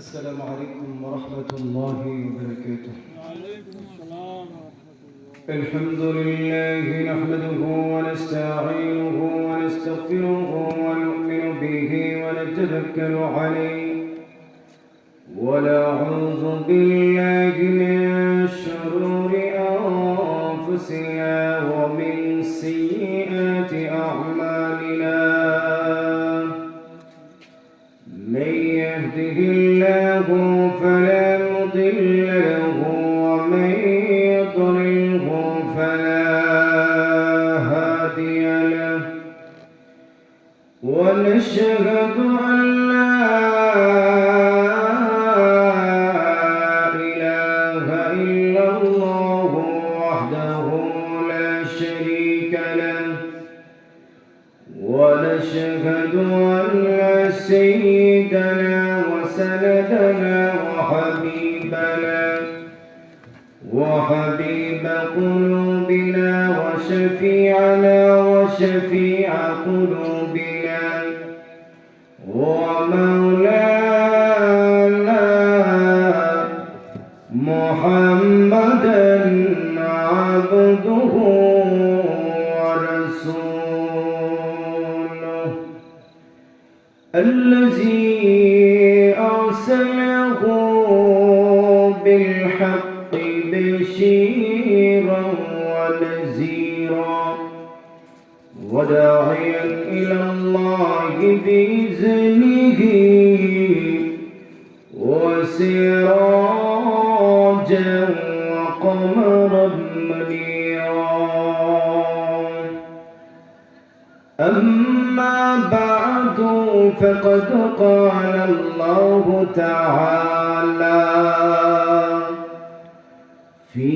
السلام عليكم ورحمة الله وبركاته. وعليكم السلام ورحمة الله. الحمد لله نحمده ونستعينه ونستغفره ونؤمن به ونتوكل عليه ونعوذ بالله من شرور أنفسنا ومن سيئات أعمالنا. من يهده الله فلا مضل له ومن يضلله فلا هادي له ونشهد أن لا إله إلا الله وحده لا شريك له ونشهد أن سيدنا وسندنا وحبيب قلوبنا وشفيعنا وشفيع قلوبنا ومولانا محمدا عبده ورسوله الذي أرسله بالحق بشيرا ونذيرا وداعيا إلى الله بإذنه وسراجا وقمرا منيرا. أما بعد فقد قال الله تعالى في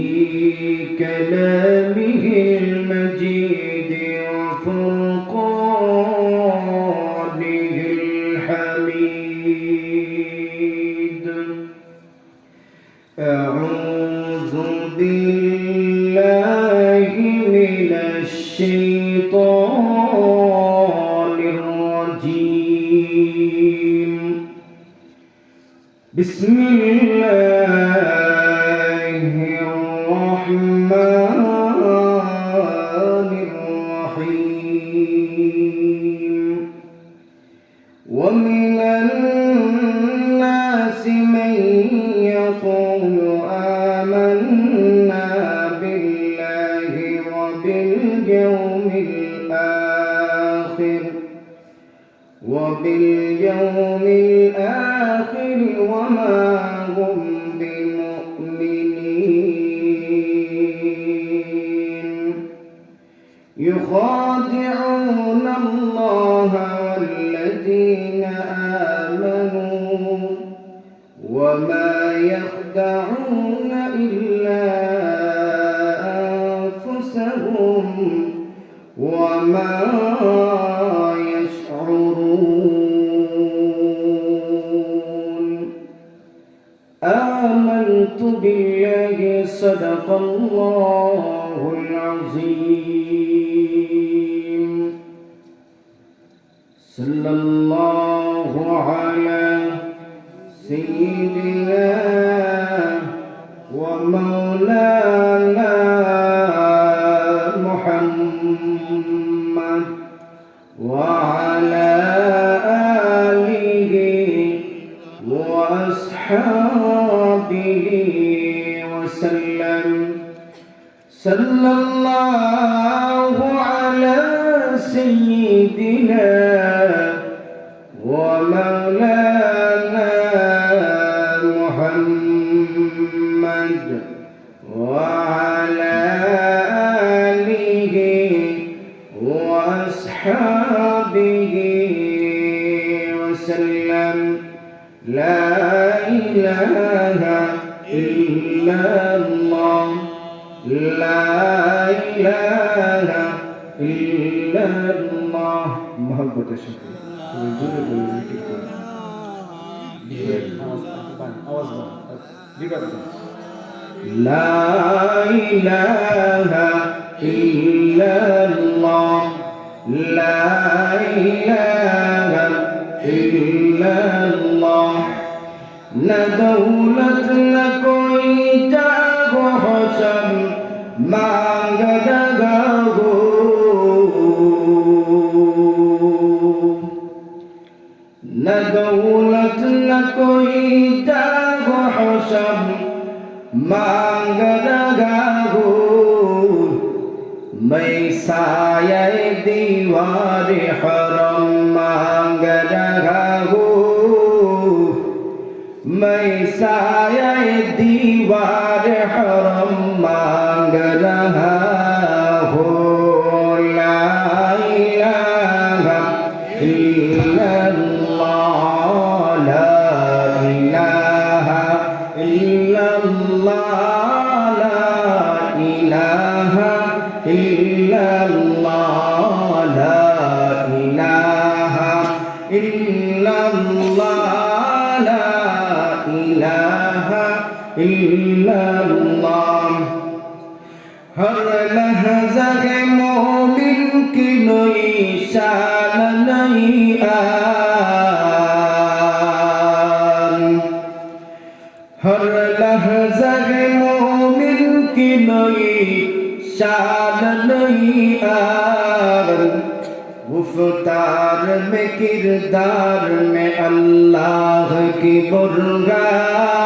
كلامه المجيد وفرقانه الحميد: أعوذ بالله من الشيطان الرجيم. بسم الله الرحمن الرحيم. ومن الناس من يقول آمنا بالله وباليوم الآخر وما هم بمؤمنين. يخادعون الله والذين آمنوا وما يخدعون إلا أنفسهم وما يشعرون. آمنت بالله صدق الله العظيم. صلى الله على سيدنا ومولانا محمد وعلى آله وأصحابه وسلم. صلى الله على سيدنا ومولانا محمد وعلى آله وأصحابه وسلم. لا إله إلا الله لا إله إلا الله. محبت شكر لا إله إلا الله لا إله إلا الله न दौलत न कोई जागो सब मांग लगाओ न दौलत न कोई जागो सब मांग लगाओ मैं साये दीवार हरम मांग लगाओ मैं साये दीवार हरम मांग रहा हूँ ला इलाहा इल्लल्लाह ला इलाहा इल्लल्लाह ला इलाहा इल्लल्लाह ला इलाहा इल्लल्लाह ला इलाहा इल्लल्लाह हर लहज़ा के मोमिन की नई शान नई आन हर लहज़ा के मोमिन की नई शान नई आन गुफ्तार में किरदार में अल्लाह की बुरगार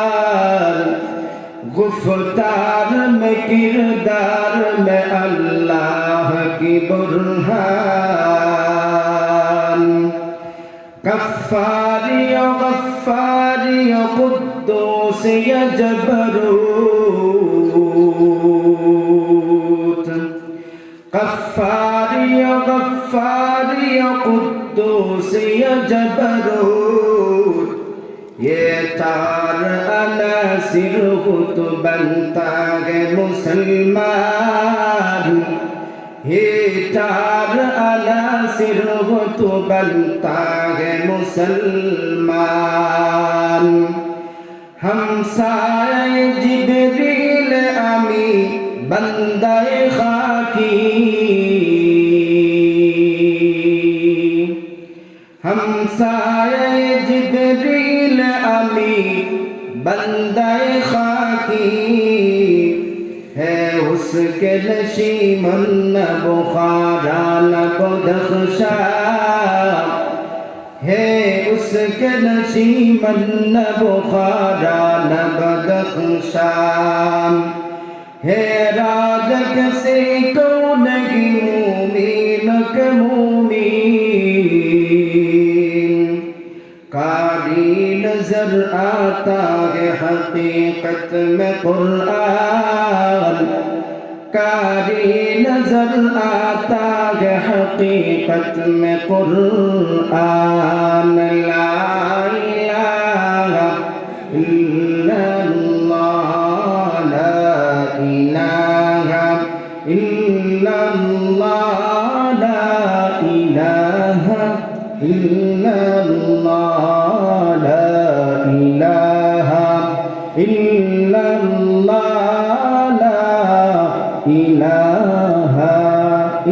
गुफ्तार में किरदार में अल्लाह की बुरहान कफ़ारी गफ़ारी कुद्दूस या जबरूत कफ़ारी गफ़ारी कुद्दूस या जबरूत ये तार अनासिर हो तो बनता है मुसलमान ये तार अनासिर हो तो बनता है मुसलमान हम साए जिब्रील अमी बंदाए खाकी हम साए जिब्रील अमी बंदाए खाकी है उसके नशीमन न बुखारा न बदख्शा है उसके नशीमन न बुखारा न बदख्शा है राजक से तो नहीं मूमिन के मूमिन कारी नजर आता है हकीकत में कुरान कारी नजर आता है हकीकत में कुरान ला इलाहा इल्लल्लाह ला इलाहा इल्लल्लाह ला इलाहा इल्लल्लाह ला इलाहा इल्लल्लाह ला इलाहा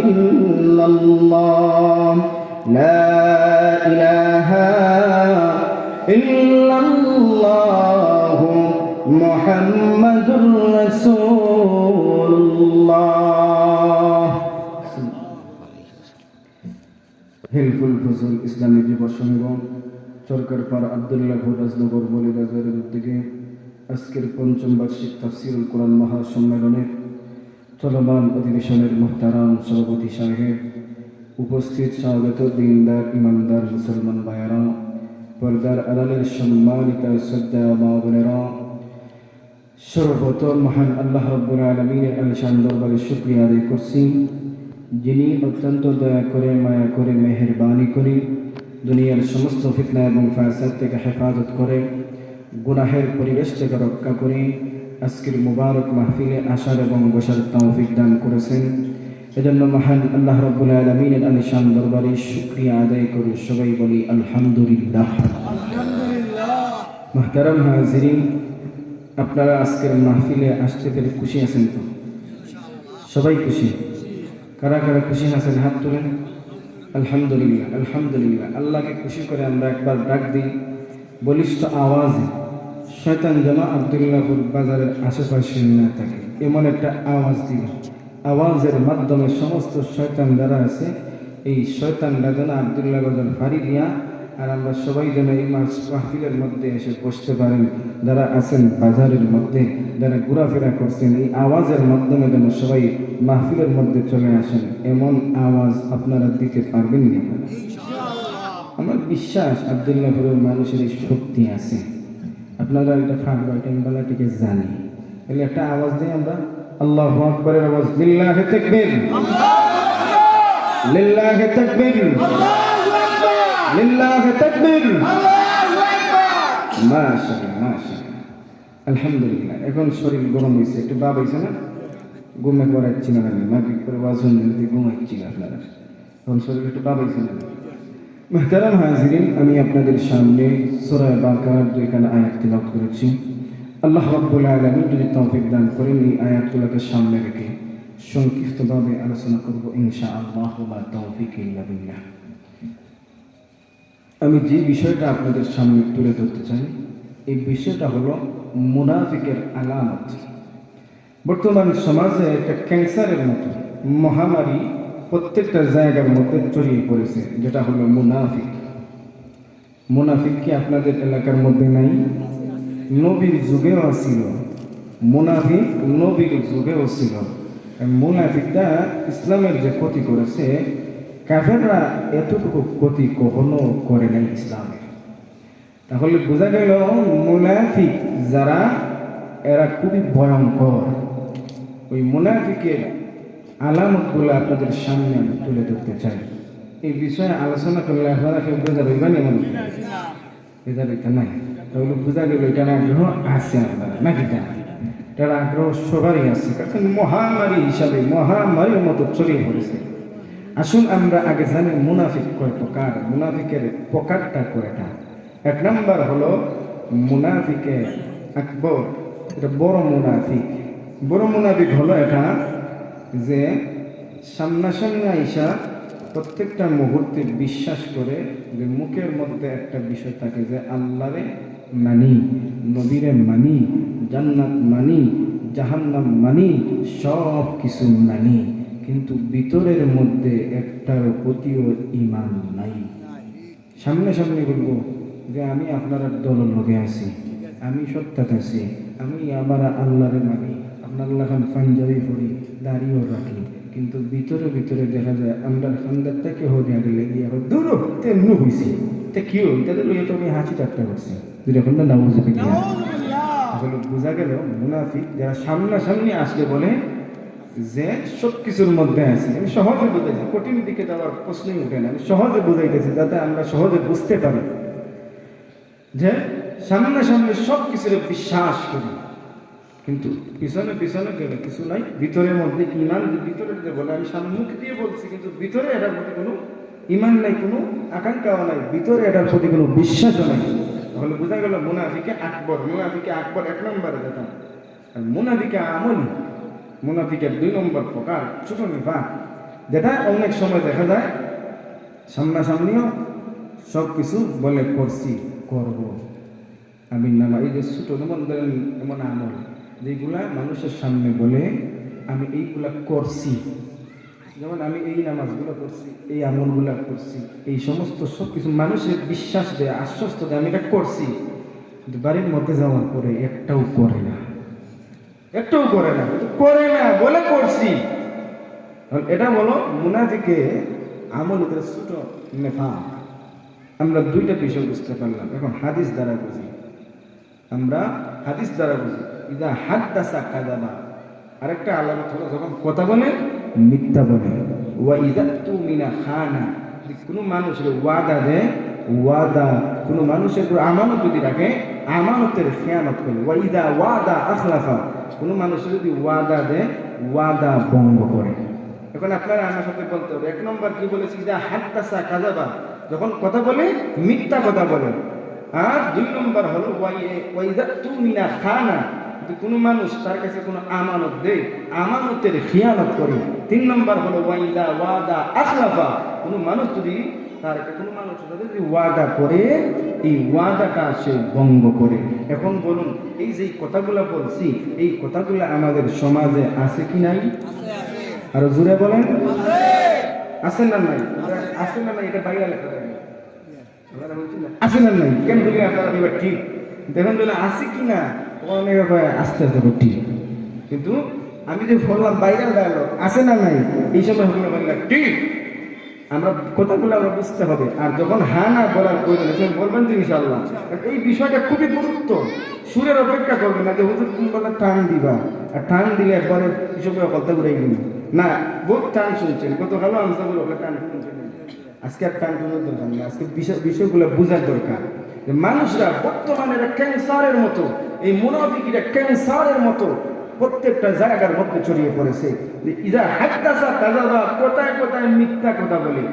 इल्लल्लाह ला इलाहा इल्लल्लाह मुहम्मदुर रसूलुल्लाह হিলফুল ফজল ইসলামী যুব সংঘ সরকারপাড়া আব্দুল্লাহপুর রাজনগর বলিবাজারের উদ্যোগে আজকের পঞ্চম বার্ষিক তাফসিরুল কোরআন মহাসম্মেলনের চলমান অধিবেশনের মুহতারাম সভাপতি সাহেব উপস্থিত স্বাগত দিনদার ইমানদার মুসলমান ভাইয়েরা পর্দার আড়ালের সম্মানিত শ্রদ্ধা মা বোনেরা সর্বপ্রথম মহান আল্লাহ রাব্বুল আলামিনের আলিশান দরবারে শুকরিয়া আদায় করছি যিনি অত্যন্ত দয়া করে মায়া করে মেহেরবানি করে দুনিয়ার সমস্ত ফিতনা এবং ফাসাদ থেকে হেফাজত করে গুনাহের পরিবেশ থেকে রক্ষা করে আজকের মুবারক মাহফিলে আসার এবং বসার তৌফিক দান করেছেন এজন্য মহান আল্লাহ রাব্বুল আলামিনের আলিশান দরবারে শুকরিয়া আদায় করে সবাই বলি আলহামদুলিল্লাহ। মুহতারাম হাজিরিন, আপনারা আজকের মাহফিলে আসতে পেরে খুশি আছেন তো? সবাই খুশি? কারা কারা খুশি আছেন হাত তুলেন। আলহামদুলিল্লাহ আলহামদুলিল্লাহ। আল্লাহকে খুশি করে আমরা একবার ডাক দিই বলিষ্ঠ আওয়াজে শয়তান যেন আব্দুল্লাহপুর বাজারের আশেপাশে না থাকে এমন একটা আওয়াজ দিল। আওয়াজের মাধ্যমে সমস্ত শয়তান যারা আছে এই শয়তানরা যেন আব্দুল্লাহ বাজার ফাড়ি দিয়া আর আমরা সবাই যেন এই মাহফিলের মধ্যে এসে বসতে পারেন। যারা আছেন বাজারের মধ্যে, যারা ঘোরাফেরা করছেন, এই আওয়াজের মাধ্যমে যেন সবাই মাহফিলের মধ্যে চলে আসেন, এমন আওয়াজ আপনারা দিতে পারবেন না? আমার বিশ্বাস আব্দুল্লাহপুরের মানুষের এই শক্তি আছে। আপনারা এটা ফাঁকবা, এটা আমি বেলাটিকে জানি। তাহলে একটা আওয়াজ দিই আমরা, আল্লাহু আকবারের আওয়াজ, লিল্লাহি তাকবীর, লিল্লাহি তাকবীর, লিল্লাহি তাকবীর, মাশাআল্লাহ মাশাআল্লাহ, আলহামদুলিল্লাহ। এখন শরীর গরম হয়েছে, একটু ভাব হয়েছে না? ঘুমে করাচ্ছি না আমি, মাগরিব করে ওয়াজুন দিয়ে ঘুমাচ্ছি না আপনারা, এখন শরীর একটু ভাব হয়েছে না? মুহতারাম হাজিরিন, আমি আপনাদের সামনে সূরা বাকারার 2 আয়াত তেলাওয়াত করেছি। আল্লাহ রাব্বুল আলামিন যদি তৌফিক দান করেন এই আয়াতগুলোকে সামনে রেখে সংক্ষিপ্তভাবে আলোচনা করব ইনশাআল্লাহ, ওয়া তৌফিক ইল্লা বিল্লাহ। আমি যে বিষয়টা আপনাদের সামনে তুলে ধরতে চাই এই বিষয়টা হলো মুনাফিকের আলামত। বর্তমান সমাজে একটা ক্যান্সারের মতো মহামারী প্রত্যেকটা জায়গার মধ্যে ছড়িয়ে পড়েছে, যেটা হলো মুনাফিক। মুনাফিক কি আপনাদের এলাকার মধ্যে নাই? নবীর যুগেও ছিল মুনাফিক, নবীর যুগেও ছিল। মুনাফিকটা ইসলামের যে ক্ষতি করেছে, কাফেররা এতটুকু ক্ষতি কখনো করে নাই ইসলামের। তাহলে বোঝা গেল মুনাফিক যারা, এরা খুবই ভয়ঙ্কর। ওই মুনাফিকের আলামতগুলো আপনাদের সামনে আমি তুলে ধরতে চাই। এই বিষয়ে আলোচনা করলে আপনারা কেউ বোঝা রইবেন, এমন বোঝা রইতে নাই। তাহলে বোঝা গেল এটার আগ্রহ আছে আপনারা, নাকি? এটার আগ্রহ সবারই আছে, কারণ মহামারী হিসাবে মহামারীর মতো ছড়িয়ে পড়েছে। আসুন আমরা আগে জানি মুনাফিক কয় প্রকার, মুনাফিকের প্রকারটা কয়টা। 1 নম্বর হলো মুনাফিকে আকবর, এটা বড় মুনাফিক। বড় মুনাফিক হলো এটা যে সামনাসামনি আইসা প্রত্যেকটা মুহূর্তে বিশ্বাস করে যে মুখের মধ্যে একটা বিষয় থাকে যে আল্লাহরে মানি, নবীরে মানি, জান্নাত মানি, জাহান্নাম মানি, সব কিছু মানি, কিন্তু ভিতরের মধ্যে একটার প্রতিও ঈমান নাই। সামনে সামনে বলবো যে আমি আপনার দলের লগে আছি, আমি সত্যতা আছি, আমি আবার আল্লাহরে মানি, আপনার আল্লাহ পাঞ্জাবি পড়ি, দাড়িও রাখি, কিন্তু ভিতরে ভিতরে দেখা যায় আমরা খান্দার থেকে হরিয়া গেলে গিয়ে দূর তেমনি হয়েছি। তা কি হই তাদের লইয়া তো আমি হাসি ঠাট্টা করছি, যখন না নাউজুবিল। তাহলে বোঝা গেল মুনাফিক যারা সামনাসামনি আসলে বলে যে সব কিছুর মধ্যে আছে। আমি সহজে বুঝাইছি, কঠিন দিকে যাওয়ার প্রশ্নই উঠে না, আমি সহজে বুঝাইতেছি যাতে আমরা সহজে বুঝতে পারি যে সামনাসামনি সব কিছুর বিশ্বাস করি, কিন্তু পিছনে পিছনে গেলে কিছু নাই, ভিতরের মধ্যে ইমান। ভিতরে যে বলে আমি মুখ দিয়ে বলছি, কিন্তু ভিতরে এটার প্রতি কোনো ইমান নাই, কোনো আকাঙ্ক্ষাও নাই, ভিতরে এটার প্রতি কোনো বিশ্বাসও নাই। তাহলে বোঝা গেল মুনাফিকে আকবর। মুনাফিকে আকবর 1 নম্বরে যেতাম। আর মুনাফিকে আমলি, মুনাফিকের 2 নম্বর প্রকার ছোট নিফাক, যেটা অনেক সময় দেখা যায় সামনাসামনিও সব কিছু বলে করছি, করব, আমি নামা। এই যে ছোট এমন আমল যেগুলা মানুষের সামনে বলে আমি এইগুলা করছি, যেমন আমি এই নামাজগুলো করছি, এই আমলগুলা করছি, এই সমস্ত সব কিছু মানুষের বিশ্বাস দেয়, আশ্বস্ত দেয় আমি এটা করছি, কিন্তু বাড়ির মধ্যে যাওয়ার পরে একটাও করে না, একটাও করে না, করে না বলে করছি। এটা বলো মুনাফিকে আমল, ছোট নেফাক। আমরা 2টা বিষয় বুঝতে পারলাম। এখন হাদিস দ্বারা বুঝি, আমরা হাদিস দ্বারা বুঝি। ইদা হাদ্দাসা কাযাবা, আরেকটা আলামত হলো যখন কথা বলে মিথ্যা বলে। ওয়া ইদা তুমিনা খানা, কোনো মানুষের ওয়াদা দেয়, ওয়াদা কোনো মানুষের আমানত যদি রাখে আমানতের খেয়ানত করে। ওয়া ইদা ওয়াদা আখলাফা, কোনো মানুষের যদি ওয়াদা দেয় ওয়াদা ভঙ্গ করে। এখন আপনারা আমার সাথে বলতে হবে 1 নম্বর কি বলেছি, ইদা হাদ্দাসা কাযাবা, যখন কথা বলে মিথ্যা কথা বলে। আর 2 নম্বর হলো ওয়া ইদা তুমিনা খানা, কোনো মানুষ তার কাছে কোনো আমানত দেয় আমানতের খিয়ানত করে। 3 নম্বর হলো ওয়া ইদা ওয়াদা আখলাফা, কোনো মানুষ যদি তার কোনো মানুষের সাথে যদি ওয়াদা করে এই ওয়াদাটা সে ভঙ্গ করে। এখন বলুন এই যে কথাগুলো বলছি এই কথাগুলো আমাদের সমাজে আছে কি নাই? আরো জোরে বলেন আছে না নাই? আছে না নাই? এটা বাইরে লেখা থাকে আছে না নাই? কেন বলি আপনারা এবার ঠিক দেখুন বলে আছে কি না অনেক আস্তে আস্তে ঠিক, কিন্তু আমি যে বললাম বাইরের ডায়লগ আছে না নাই এই সময় বললাম ঠিক আমরা কথাগুলো আমরা বুঝতে হবে। আর যখন হ্যাঁ না বলার প্রয়োজন বলবেন তো ইনশাআল্লাহ। এই বিষয়টা খুবই গুরুত্ব। সুরের অপেক্ষা করবে না যে হুজুর তুমি বলে টান দিবা, আর টান দিলে একবারে হিসেবে কথা ঘুরাই দিন না। বহুত টান শুনছেন গতকালও আমসাগুলো টান শুনছেন, আজকে আর টান শোনার দরকার নেই। আজকে বিষয়গুলো বোঝার দরকার যে মানুষরা বর্তমানে ক্যান্সারের মতো, এই মুনাফিকিরা ক্যান্সারের মতো প্রত্যেকটা জায়গার মধ্যে ছড়িয়ে পড়েছে। ইজা হাদ্দাসা কাযাবা, কোথায় কোথায় মিথ্যা কথা বলে।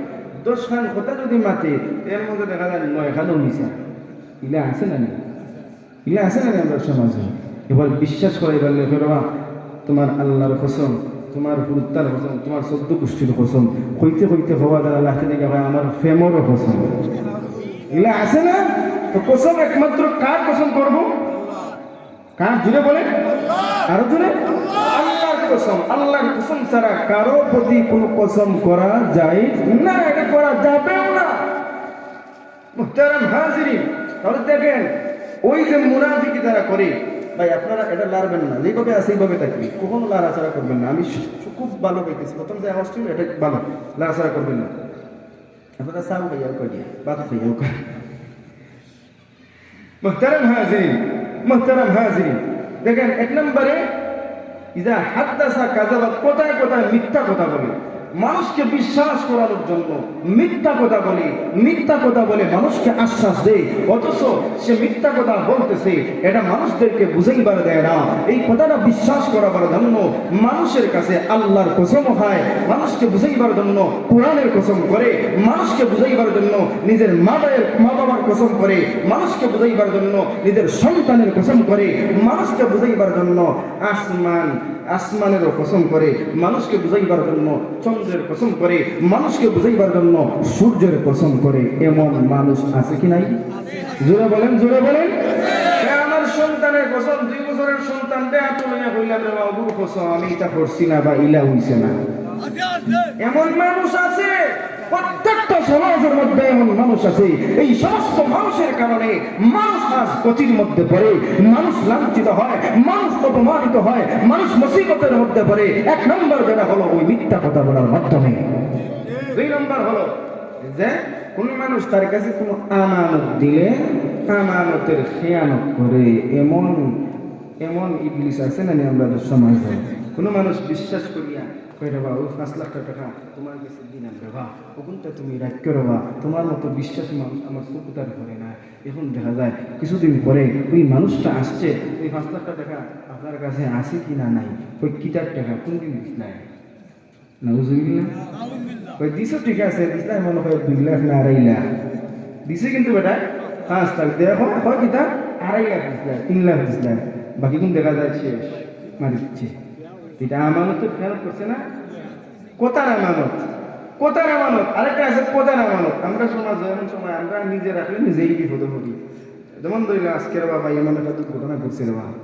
10 খান কথা যদি মাতে এর মধ্যে দেখা যায় 9 খানও মিছা। ইলা আছে না? ইলা আছে না আমরা সমাজে? এবার বিশ্বাস করে বললে ফেরবা তোমার আল্লাহর কসম, তোমার হুত্তার কসম, তোমার 14 গোষ্ঠীর কসম, কইতে কইতে হওয়া দ্বারা আল্লাহ থেকে ভাই আমার ফেমরও কসম। ইলা আছে না? তো কসম একমাত্র কার কসম করবো? কার? জুড়ে বলে আরো জুড়ে আল্লাহর কসম। আল্লাহর কসম ছাড়া কারো প্রতি কোনো কসম করা যায় না, এটা করা যাবেও না। মুহতারাম হাজিরিন, তাহলে দেখেন ওই যে মুনাফিকি তারা করে ভাই আপনারা এটা লাড়বেন না, যেভাবে আছে এইভাবে থাকবে, কখনো লাড়াচাড়া করবেন না। আমি খুব ভালো পাইতেছি প্রথম যে আওয়াজ ছিল এটা ভালো, লাড়াচাড়া করবেন না। আপনারা চাও খাইয়াও করিয়া বাদ খাইয়াও কর। মুহতারাম হাজিরিন, দেখেন এক নম্বরে ইজা হাদ্দাসা কাযাবা, কোথায় কোথায় মিথ্যা কথা বলে, মানুষকে বিশ্বাস করানোর জন্য মিথ্যা কথা বলে, মিথ্যা কথা বলে মানুষকে আশ্বাস দেয়, অথচ সে মিথ্যা কথা বলতেছে এটা মানুষদেরকে বুঝাইবার দেয় না। এই কথাটা বিশ্বাস করাবার জন্য মানুষের কাছে আল্লাহর কসম হয়, মানুষকে বুঝাইবার জন্য কোরআনের কসম করে, মানুষকে বুঝাইবার জন্য নিজের মা বাবার কসম করে, মানুষকে বুঝাইবার জন্য নিজের সন্তানের কসম করে, মানুষকে বুঝাইবার জন্য আসমানেরও কসম করে, মানুষকে বুঝাইবার জন্য চন্দ্রের কসম করে, মানুষকে বুঝাইবার জন্য সূর্যের কসম করে। এমন মানুষ আছে কি নাই? জোরে বলেন, জোরে বলেন। আমার সন্তানের কসম, 2 বছরের সন্তান দেয়া তুলে কইলাম রে বাবুর কসম আমি এটা করছি না বা ইলা হইছে না। এমন মানুষ আছে প্রত্যেকটা সমাজের মধ্যে, এমন মানুষ আছে। এই সমস্ত মানুষের কারণে মানুষ আজ ক্ষতির মধ্যে পড়ে, মানুষ লাঞ্ছিত হয়, মানুষ অপমানিত হয়, মানুষ মুসিবতের মধ্যে পড়ে। 1 নম্বর যেটা হলো ওই মিথ্যা কথা বলার মাধ্যমে। 2 নম্বর হলো যে কোন মানুষ তার কাছে কোনো আমানত দিলে আমানতের খেয়ানত করে। এমন ইবলিস আছে না আমাদের সমাজে। কোনো মানুষ বিশ্বাস করিয়া কই রে বাবা 5 লাখ টাকা তোমার কাছে দিলাম রে বাবা, ওখানটা তুমি রাখ করে বা তোমার মতো বিশ্বাসী মানুষ আমার চোখটার করে না। এখন দেখা যায় কিছুদিন পরে ওই মানুষটা আসছে, ওই 5 লাখ টাকা আপনার কাছে আছে কি না নাই, ওই কিতার টাকা কোনদিন দিস নাই না বুঝলি না, ওই দিছো ঠিক আছে দিসলাই মনে হয় 2 লাখ না 2.5 লাখ দিছে, কিন্তু বেটা 5 লাখ দেখো হয় কিতা 2.5 লাখ দিসলাই 3 লাখ দিসলাই, বাকি কোন দেখা যায় শেষ মারি দিচ্ছে। এটা আমানত খেয়াল করছে না? কোথার আমানত, কোথার আমানত। আরেকটা আছে কোথার আমানত। আমরা সমাজ এমন সময় আমরা নিজে রাখলে নিজেই বিপদে পড়ি। যেমন ধরিলে আজকের বাবা এমন একটা ঘটনা ঘটছে রে বাবা,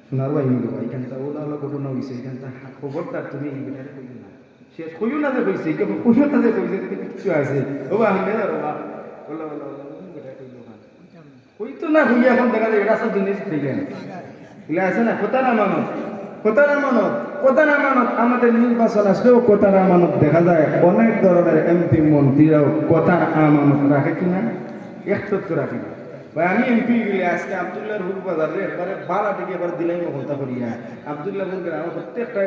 শোনার ভাই মিলো এখানটা ওলা হলো ঘটনা হয়েছে, এখানটা খবরদার তুমি এই বেটারে কইও না, শেষ কইও না যে কইছে, কেবল কইও না যে কইছে কিছু আছে ও বা আমি না বাবা বলা বলা বেটা কইলো না কইতো না কই, এখন দেখা যায় এটা সব জিনিস কইলেন ইলা আছে না কোথার আমানত। কোথার আমানত, কোথার আমানত। আমাদের নির্বাচন আসলেও কোথার আমানত দেখা যায়। অনেক ধরনের এমপি মন্ত্রীরাও কোথার আমানত রাখে কিনা, একটু রাখে না। ভাই আমি এমপি গেলে আজকে আব্দুল্লাহর হুক বাজারে একবারে বালা থেকে এবার দিলাই ঘন্টা করিয়া আব্দুল্লাহ হুকের আমার প্রত্যেকটা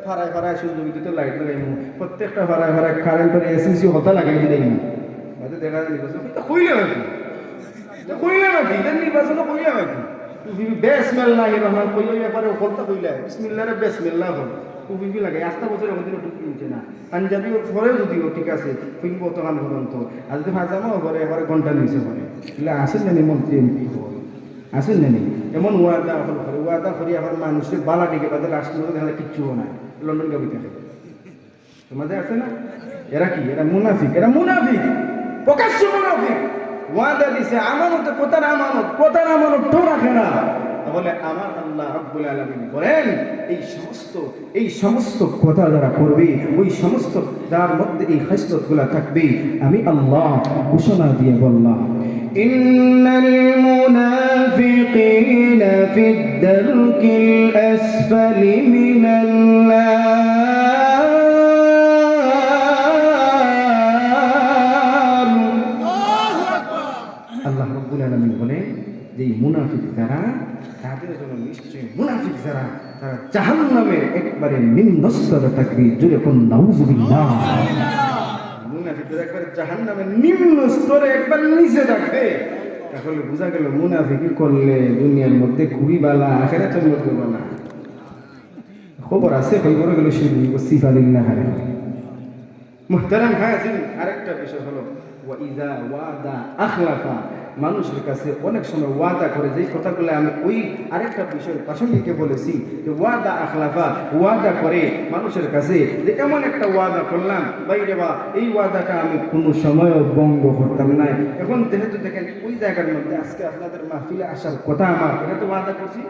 ফাড়ায় ফাড়ায় সুযোগিত লাইট লাগাইমু, প্রত্যেকটা ফাড়ায় ফাড়ায় কারেন্টের এসএসি হতা লাগাই দিলাইমু। হয়তো দেখা যায় নির্বাচন কইলে নাকি, কইলে নাকি এটা নির্বাচনও কইলে নাকি বিসমিল্লাহির রহমান কইলে এবারে বলতে কইলা বিসমিল্লাহরে বিসমিল্লাহ বল কুবি লাগে। 8টা বছর ওদিন টুকি নিতে না পাঞ্জাবি পরে যদিও ঠিক আছে কইব তো কান পর্যন্ত আর যদি ফাজামো পরে এবারে ঘন্টা নিচে পরে এগুলো আসেন না মন্ত্রী এমপি হল আসেন না এমন ওয়াদা হল করে ওয়াদা করি আবার মানুষের বালা দিকে বাদে রাষ্ট্রপতি দেখা কিচ্ছু না লন্ডন গাবি থাকে তোমাদের আছে না। এরা কি? এরা মুনাফিক, এরা মুনাফিক। প্রকাশ্য মুনাফিক। ওয়াদা দিছে আমানতে কথার আমানতও রাখে না। তাহলে আমার আল্লাহ রাব্বুল আলামিন বলেন এই সমস্ত কথা যারা করবে, ওই সমস্ত যার মধ্যে এই খাসলতগুলো থাকবে, আমি আল্লাহ ঘোষণা দিয়ে বললাম, ইন্নাল মুনাফিকিনা ফিদ দারকিল আসফালি মিনান নার। আল্লাহ রাব্বুল আলামিন বলেন যে মুনাফিক যারা, তাদের জন্য নিশ্চয়ই মুনাফিক যারা, তারা জাহান্নামের একবারে নিম্ন স্তরে থাকবে। জোরে কোন নাউযুবিল্লাহ। মুনাফিকরা একবারে জাহান্নামের নিম্ন স্তরে একবার নিচে থাকবে। তাহলে বোঝা গেল মুনাফিকি করলে দুনিয়ার মধ্যে খুবই বালা, আখিরাতের মধ্যে বালা। খবর আছে খবর গেল শুধু সিফালিল্লাহ হারে। মুহতারাম হাজির, আরেকটা বিষয় হলো ওয়াইদা ওয়াদা আখলাফা। মানুষের কাছে অনেক সময় ওয়াদা করে, যে কথাগুলো আমি ওই আরেকটা বিষয়ের প্রাসঙ্গিকে বলেছি, যে ওয়াদা আখলাফা, ওয়াদা করে মানুষের কাছে যে এমন একটা ওয়াদা করলাম বাইরে বা এই ওয়াদাটা আমি কোনো সময়ও ভঙ্গ করতাম না। এখন যেহেতু দেখেন ওই জায়গার মধ্যে আজকে আপনাদের মাহফিলে আসার কথা, আমার এটা তো ওয়াদা করছি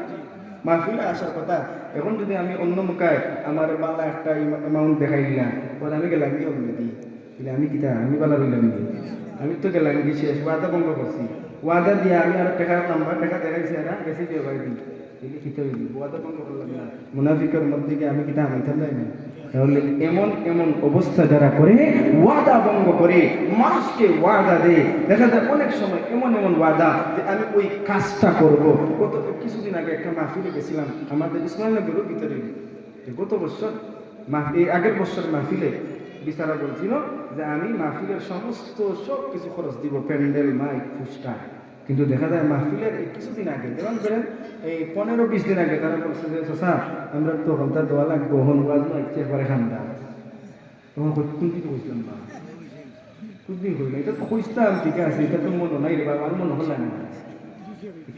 মাহফিলে আসার কথা। এখন যদি আমি অন্য মুখায় আমার বালা একটা অ্যামাউন্ট দেখাই দিলাম, পরে আমি গেলাম কি হবে দিই, আমি কিতা আমি বালা দিলাম, আমি তো গেলাম কি শেষ ওয়াদা ভঙ্গ করছি। ওয়াদা দিয়ে আমি আর টাকা নাম্বার টাকা দেখাইছি, আর গেছি দিয়ে বাড়ি দিই, এগুলি কিতা হইলি ওয়াদা ভঙ্গ করলাম না। মুনাফিকের মধ্যে গিয়ে আমি কিতা আমাইতাম যাই না। তাহলে এমন অবস্থা যারা করে, ওয়াদা ভঙ্গ করে, মানুষকে ওয়াদা দেয়, দেখা যায় অনেক সময় এমন ওয়াদা যে আমি ওই কাজটা করব। কিছুদিন আগে একটা মাহফিলে গেছিলাম আমাদের ইসলামনগরের ভিতরে, গত বছর আগের বছর মাহফিলে বিচারা বলছিল যে আমি মাহফিলের সমস্ত সব কিছু খরচ দিব, প্যান্ডেল, মাইক, ফুস্টা। কিন্তু দেখা যায় মাহফিলের কিছুদিন আগে, যেমন ধরেন এই 15-20 দিন আগে তারা বলছে যে চাচা আমরা তো ঘন্টা দেওয়া লাগবো, হন ওয়াজ ইচ্ছে পরে খান্দা। তখন কোনদিন বুঝলাম না, কোনদিন করি না, এটা তো খুঁজতাম ঠিক আছে, এটা তো মনে নাই রে বাবা, আমার মনে হল না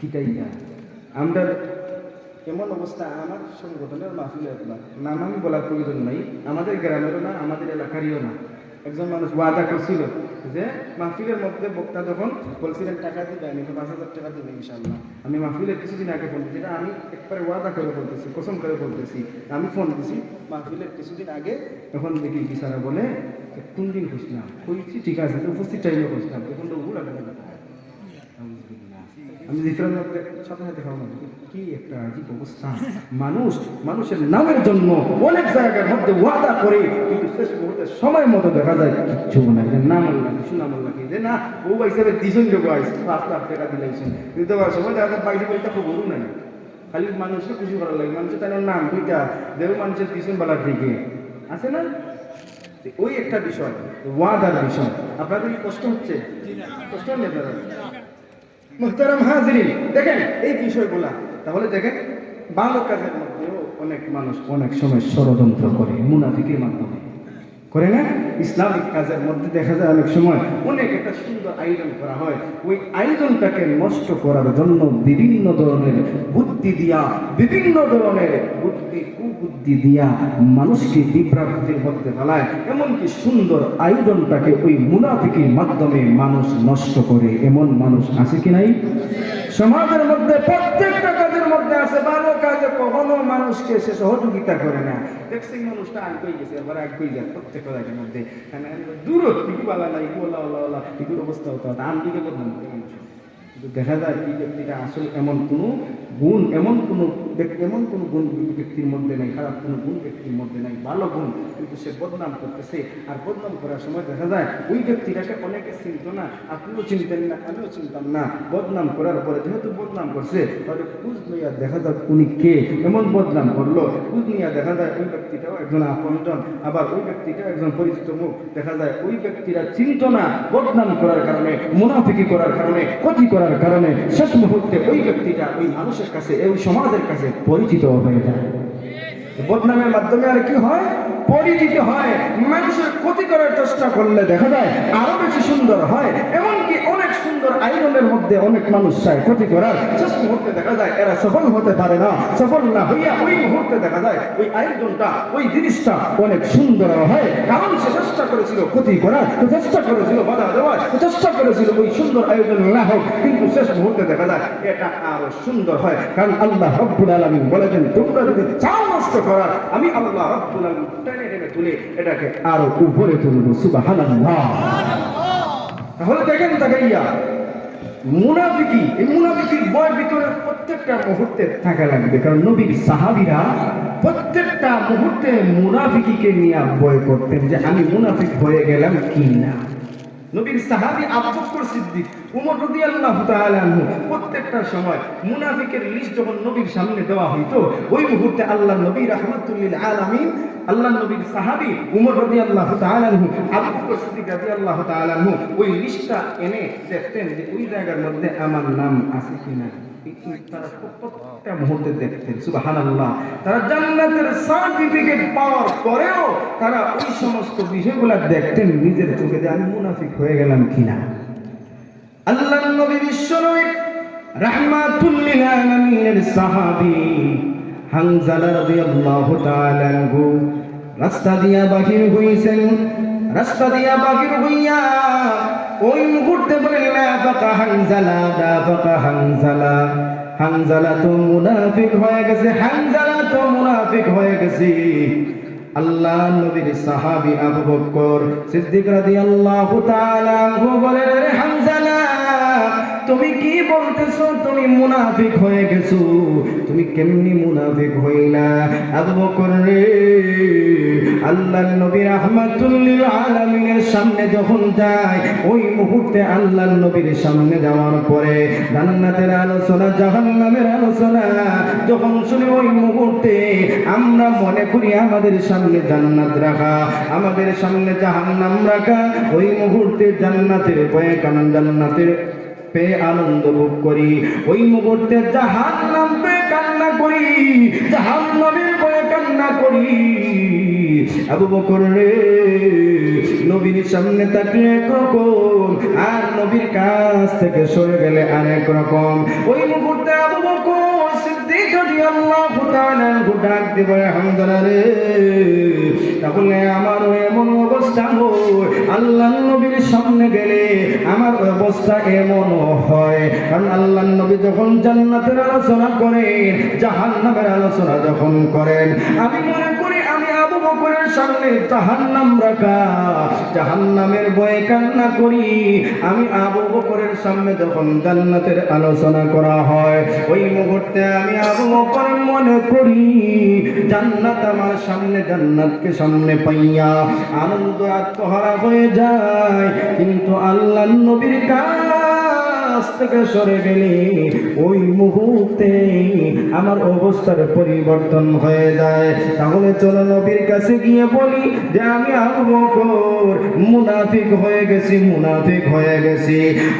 কিটাই না। আমরা এমন অবস্থা, আমার সংগঠনের মাহফিলে একবার নাম আমি বলার প্রয়োজন নাই, আমাদের গ্রামেরও না আমাদের এলাকারইও না, একজন মানুষ ওয়াদা করছিল যে মাহফিলের মধ্যে বক্তা যখন বলছিলেন টাকা দিবে, আমি 5,000 টাকা দিবে ইনশাআল্লাহ। আমি মাহফিলের কিছুদিন আগে ফোন দিচ্ছি, আমি একবারে ওয়াদা করে বলতেছি, কসম করে বলতেছি, আমি ফোন দিছি মাহফিলের কিছুদিন আগে। তখন দেখি বিচারা বলে কোন দিন খুঁজলাম, খুঁজছি ঠিক আছে, উপস্থিত চাইলে খুঁজলাম, তখন তো ভুল আগে আমি ডিফারেন্ট সাথে সাথে খাওয়া কি একটা আজীব অবস্থা। মানুষের নামের জন্য অনেক জায়গার মধ্যে ওয়াদা করে, কিন্তু শেষ মুহূর্তে সময় মতো দেখা যায় কিচ্ছু না, নাম আল্লাহ কিছু নাম আল্লাহ কি যে না ও হিসাবে দিছেন যে 5 লাখ টাকা দিলাইছেন, দিতে পারার সময় দেখা যায় বাইরে বইটা খুব বড় নাই, খালি মানুষকে খুশি করার লাগে, মানুষের তার নাম দুইটা দেব, মানুষের দিছেন বেলা থেকে আছে না। ওই একটা বিষয় ওয়াদার বিষয়। আপনাদের কি কষ্ট হচ্ছে? কষ্ট নেই মুহতারাম হাজিরিন, দেখেন এই বিষয়গুলা। তাহলে দেখেন ভালো কাজের মধ্যেও অনেক মানুষ অনেক সময় ষড়যন্ত্র করে মুনাফিকের মাধ্যমে, করে না? ইসলামিক কাজের মধ্যে দেখা যায় অনেক সময় অনেক একটা সুন্দর আয়োজন করা হয়, ওই আয়োজনটাকে নষ্ট করার জন্য বিভিন্ন ধরনের বুদ্ধি দিয়া, বিভিন্ন ধরনের কুবুদ্ধি দিয়া মানুষকে বিভ্রান্তির মধ্যে ফেলায়। এমনকি সুন্দর আয়োজনটাকে ওই মুনাফিকের মাধ্যমে মানুষ নষ্ট করে। এমন মানুষ আছে কি নাই? সমাজের মধ্যে প্রত্যেকটা কাজের মধ্যে আছে, ভালো কাজে কখনো মানুষকে সে সহযোগিতা করে না। দেখছি মানুষটা আগে গেছে, আবার আগে যায় প্রত্যেকটা জায়গার মধ্যে, দূর বালা নাই ইগুর অবস্থা হতো আনদিকে বদনাম করে মানুষ। কিন্তু দেখা যায় এই ব্যক্তিটা আসলে এমন কোনো গুণ, এমন কোনো গুণ ব্যক্তির মধ্যে নেই, খারাপ কোনো গুণ ব্যক্তির মধ্যে নেই, ভালো গুণ, কিন্তু সে বদনাম করতেছে। আর বদনাম করার সময় দেখা যায় ওই ব্যক্তিটাকে অনেকে চিনত না, আপনিও চিনতেন না, আমিও চিনতাম না। বদনাম করার পরে যেহেতু বদনাম করছে, তাহলে খোঁজ লইয়া দেখা যায় উনি কে, এমন বদনাম করলো, খোঁজ নিয়ে দেখা যায় ওই ব্যক্তিটাও একজন আপনজন, আবার ওই ব্যক্তিটা একজন পরিচিত মুখ। দেখা যায় ওই ব্যক্তিরা চিনত না, বদনাম করার কারণে, মুনাফিকি করার কারণে, ক্ষতি করার কারণে শেষ মুহূর্তে ওই ব্যক্তিটা ওই মানুষের কাছে, ওই সমাজের কাছে পরিচিত হয়ে যায়। বদনামের মাধ্যমে আর কি হয়? পরিচিত হয়। মানুষের ক্ষতি করার চেষ্টা করলে দেখা যায় আরো বেশি সুন্দর হয়। এমনকি অনেক সুন্দর সুন্দর আইনের মধ্যে অনেক মানুষ চায় ক্ষতি করার, শেষ মুহূর্তে দেখা যায় এরা সফল হতে পারে না। সফল না হইয়া ওই মুহূর্তে দেখা যায় ওই আয়োজনটা, ওই জিনিসটা অনেক সুন্দর হয়, কারণ সে চেষ্টা করেছিল ক্ষতি করার, চেষ্টা করেছিল বাধা দেওয়ার, চেষ্টা করেছিল ওই সুন্দর আয়োজন না হোক, কিন্তু শেষ মুহূর্তে দেখা যায় এটা আরো সুন্দর হয়। কারণ আল্লাহ রাব্বুল আলামিন বলেছেন, তোমরা যদি চাও নষ্ট করার, আমি আল্লাহ রাব্বুল আলামিন টেনে টেনে তুলে এটাকে আরো উপরে তুলব। সুবহানাল্লাহ। তাহলে দেখেন তাকাইয়া মুনাফিকি, এই মুনাফিকির বয় ভিতরে প্রত্যেকটা মুহূর্তে থাকা লাগবে, কারণ নবীর সাহাবীরা প্রত্যেকটা মুহূর্তে মুনাফিকিকে নিয়ে ভয় করতেন যে আমি মুনাফিক হয়ে গেলাম কি না। নবীর সাহাবী আবু বকর সিদ্দিক, উমর রাদিয়াল্লাহু তাআলা আনহু প্রত্যেকটা সময় মুনাফিকের লিস্ট যখন নবীর সামনে দেওয়া হইতো, ওই মুহূর্তে আল্লাহ নবী রাহমাতুল লিল আলামিন, আল্লাহ নবীর সাহাবী উমর রাদিয়াল্লাহু তাআলা আনহু, আবু বকর সিদ্দিক রাদিয়াল্লাহু তাআলা আনহু ওই লিস্টটা এনে দেখতেন যে ওই জায়গার মধ্যে আমার নাম আছে কিনা। তারা প্রত্যেকটা মুহূর্তে দেখতেন। সুবহানাল্লাহ। তারা জান্নাতের সার্টিফিকেট পাওয়ার পরেও তারা ওই সমস্ত বিষয়গুলো দেখতেন নিজের চোখে যে আমি মুনাফিক হয়ে গেলাম কিনা। আল্লাহর নবী বিশ্বনবী রাহমাতুল লিল আলামিনের সাহাবী হামজা রাদিয়াল্লাহু তাআলা আনহু রাস্তা দিয়া বাহির হইছেন। রাস্তা দিয়া বাহির হইয়া ওই মুহূর্তে বলেন নাফাকা হানজালা, নাফাকা হানজালা, হানজালা তো মুনাফিক হয়ে গেছে, হানজালা তো মুনাফিক হয়ে গেছে। আল্লাহ নবীর সাহাবী আবু বকর সিদ্দিক রাদিয়াল্লাহু তাআলা আনহু বলেন, রে হানজালা, তুমি কি বলতেছো? তুমি মুনাফিক হয়ে গেছো? তুমি কেমনি মুনাফিক হইলা? আবু বকর রে, আল্লাহর নবী রাহমাতুল লিল আলামিনের সামনে যখন যায়, ওই মুহূর্তে আল্লাহর নবীর সামনে যাওয়ার পরে জান্নাতের আলোচনা, জাহান্নামের আলোচনা যখন শুনি, ওই মুহূর্তে আমরা মনে করি আমাদের সামনে জান্নাত রাখা, আমাদের সামনে জাহান্নাম রাখা। ওই মুহূর্তে জান্নাতের ভয়ে কারণ জান্নাতের পেয়ে আনন্দ ভোগ করি, ওই মুহূর্তে জাহান্নাম পেয়ে কান্না করি, জাহান্নামের ভয়ে কান্না করি। আবু বকর রে, নবীর সামনে থাকলে একরকম, আর নবীর কাছ থেকে সরে গেলে আরেক রকম। ওই মুহূর্তে আবু বকর সিদ্দিক রাদিয়াল্লাহু তাআলা আনহু ডাক দিয়ে বলে, হামজা রে, তাহলে আমার এমন অবস্থা হয়, আল্লাহর নবীর সামনে গেলে আমার অবস্থা এমন হয়। কারণ আল্লাহর নবী যখন জান্নাতের আলোচনা করেন, জাহান্নামের আলোচনা যখন করেন, আমি মনে করি আমি আবু বকরের সামনে জাহান্নাম রাখা, জাহান্নামের ভয়ে কান্না করি। আমি আবু বকরের সামনে যখন জান্নাতের আলোচনা করা হয়, ওই মুহূর্তে আমি আবু বকর মনে করি জান্নাত আমার সামনে, জান্নাতকে সামনে পাইয়া আনন্দ আত্মহারা হয়ে যায়। কিন্তু আল্লাহর নবীর কাছ থেকে সরে গেলে ওই মুহূর্তে আমার অবস্থার পরিবর্তন হয়ে যায়। তাহলে চলো নবীর কাছে গিয়ে বলি যে আমি আবু বকর মুনাফিক হয়ে গেছি, মুনাফিক হয়ে গেছি।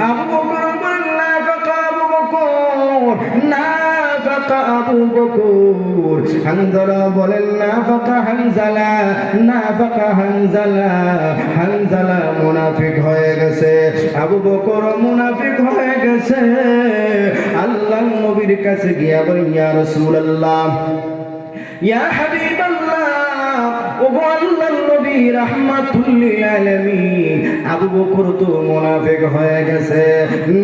আবু বকর বলেন, নাফাকা আবু বকর, নাফাকা আবু বকর। হানজালা বলেন, নাফাকা হানজালা, নাফাকা হানজালা, হানজালা মুনাফিক হয়ে গেছে, আবু বকর মুনাফিক হয়ে গেছে। আল্লাহর নবীর কাছে গিয়া বলেন, ইয়া রাসূলুল্লাহ, ইয়া হাবিবাল্লাহ, ওগো আল্লাহর নবী রাহমাতুল লিল আলামিন, আবু বকর তো মুনাফিক হয়ে গেছে।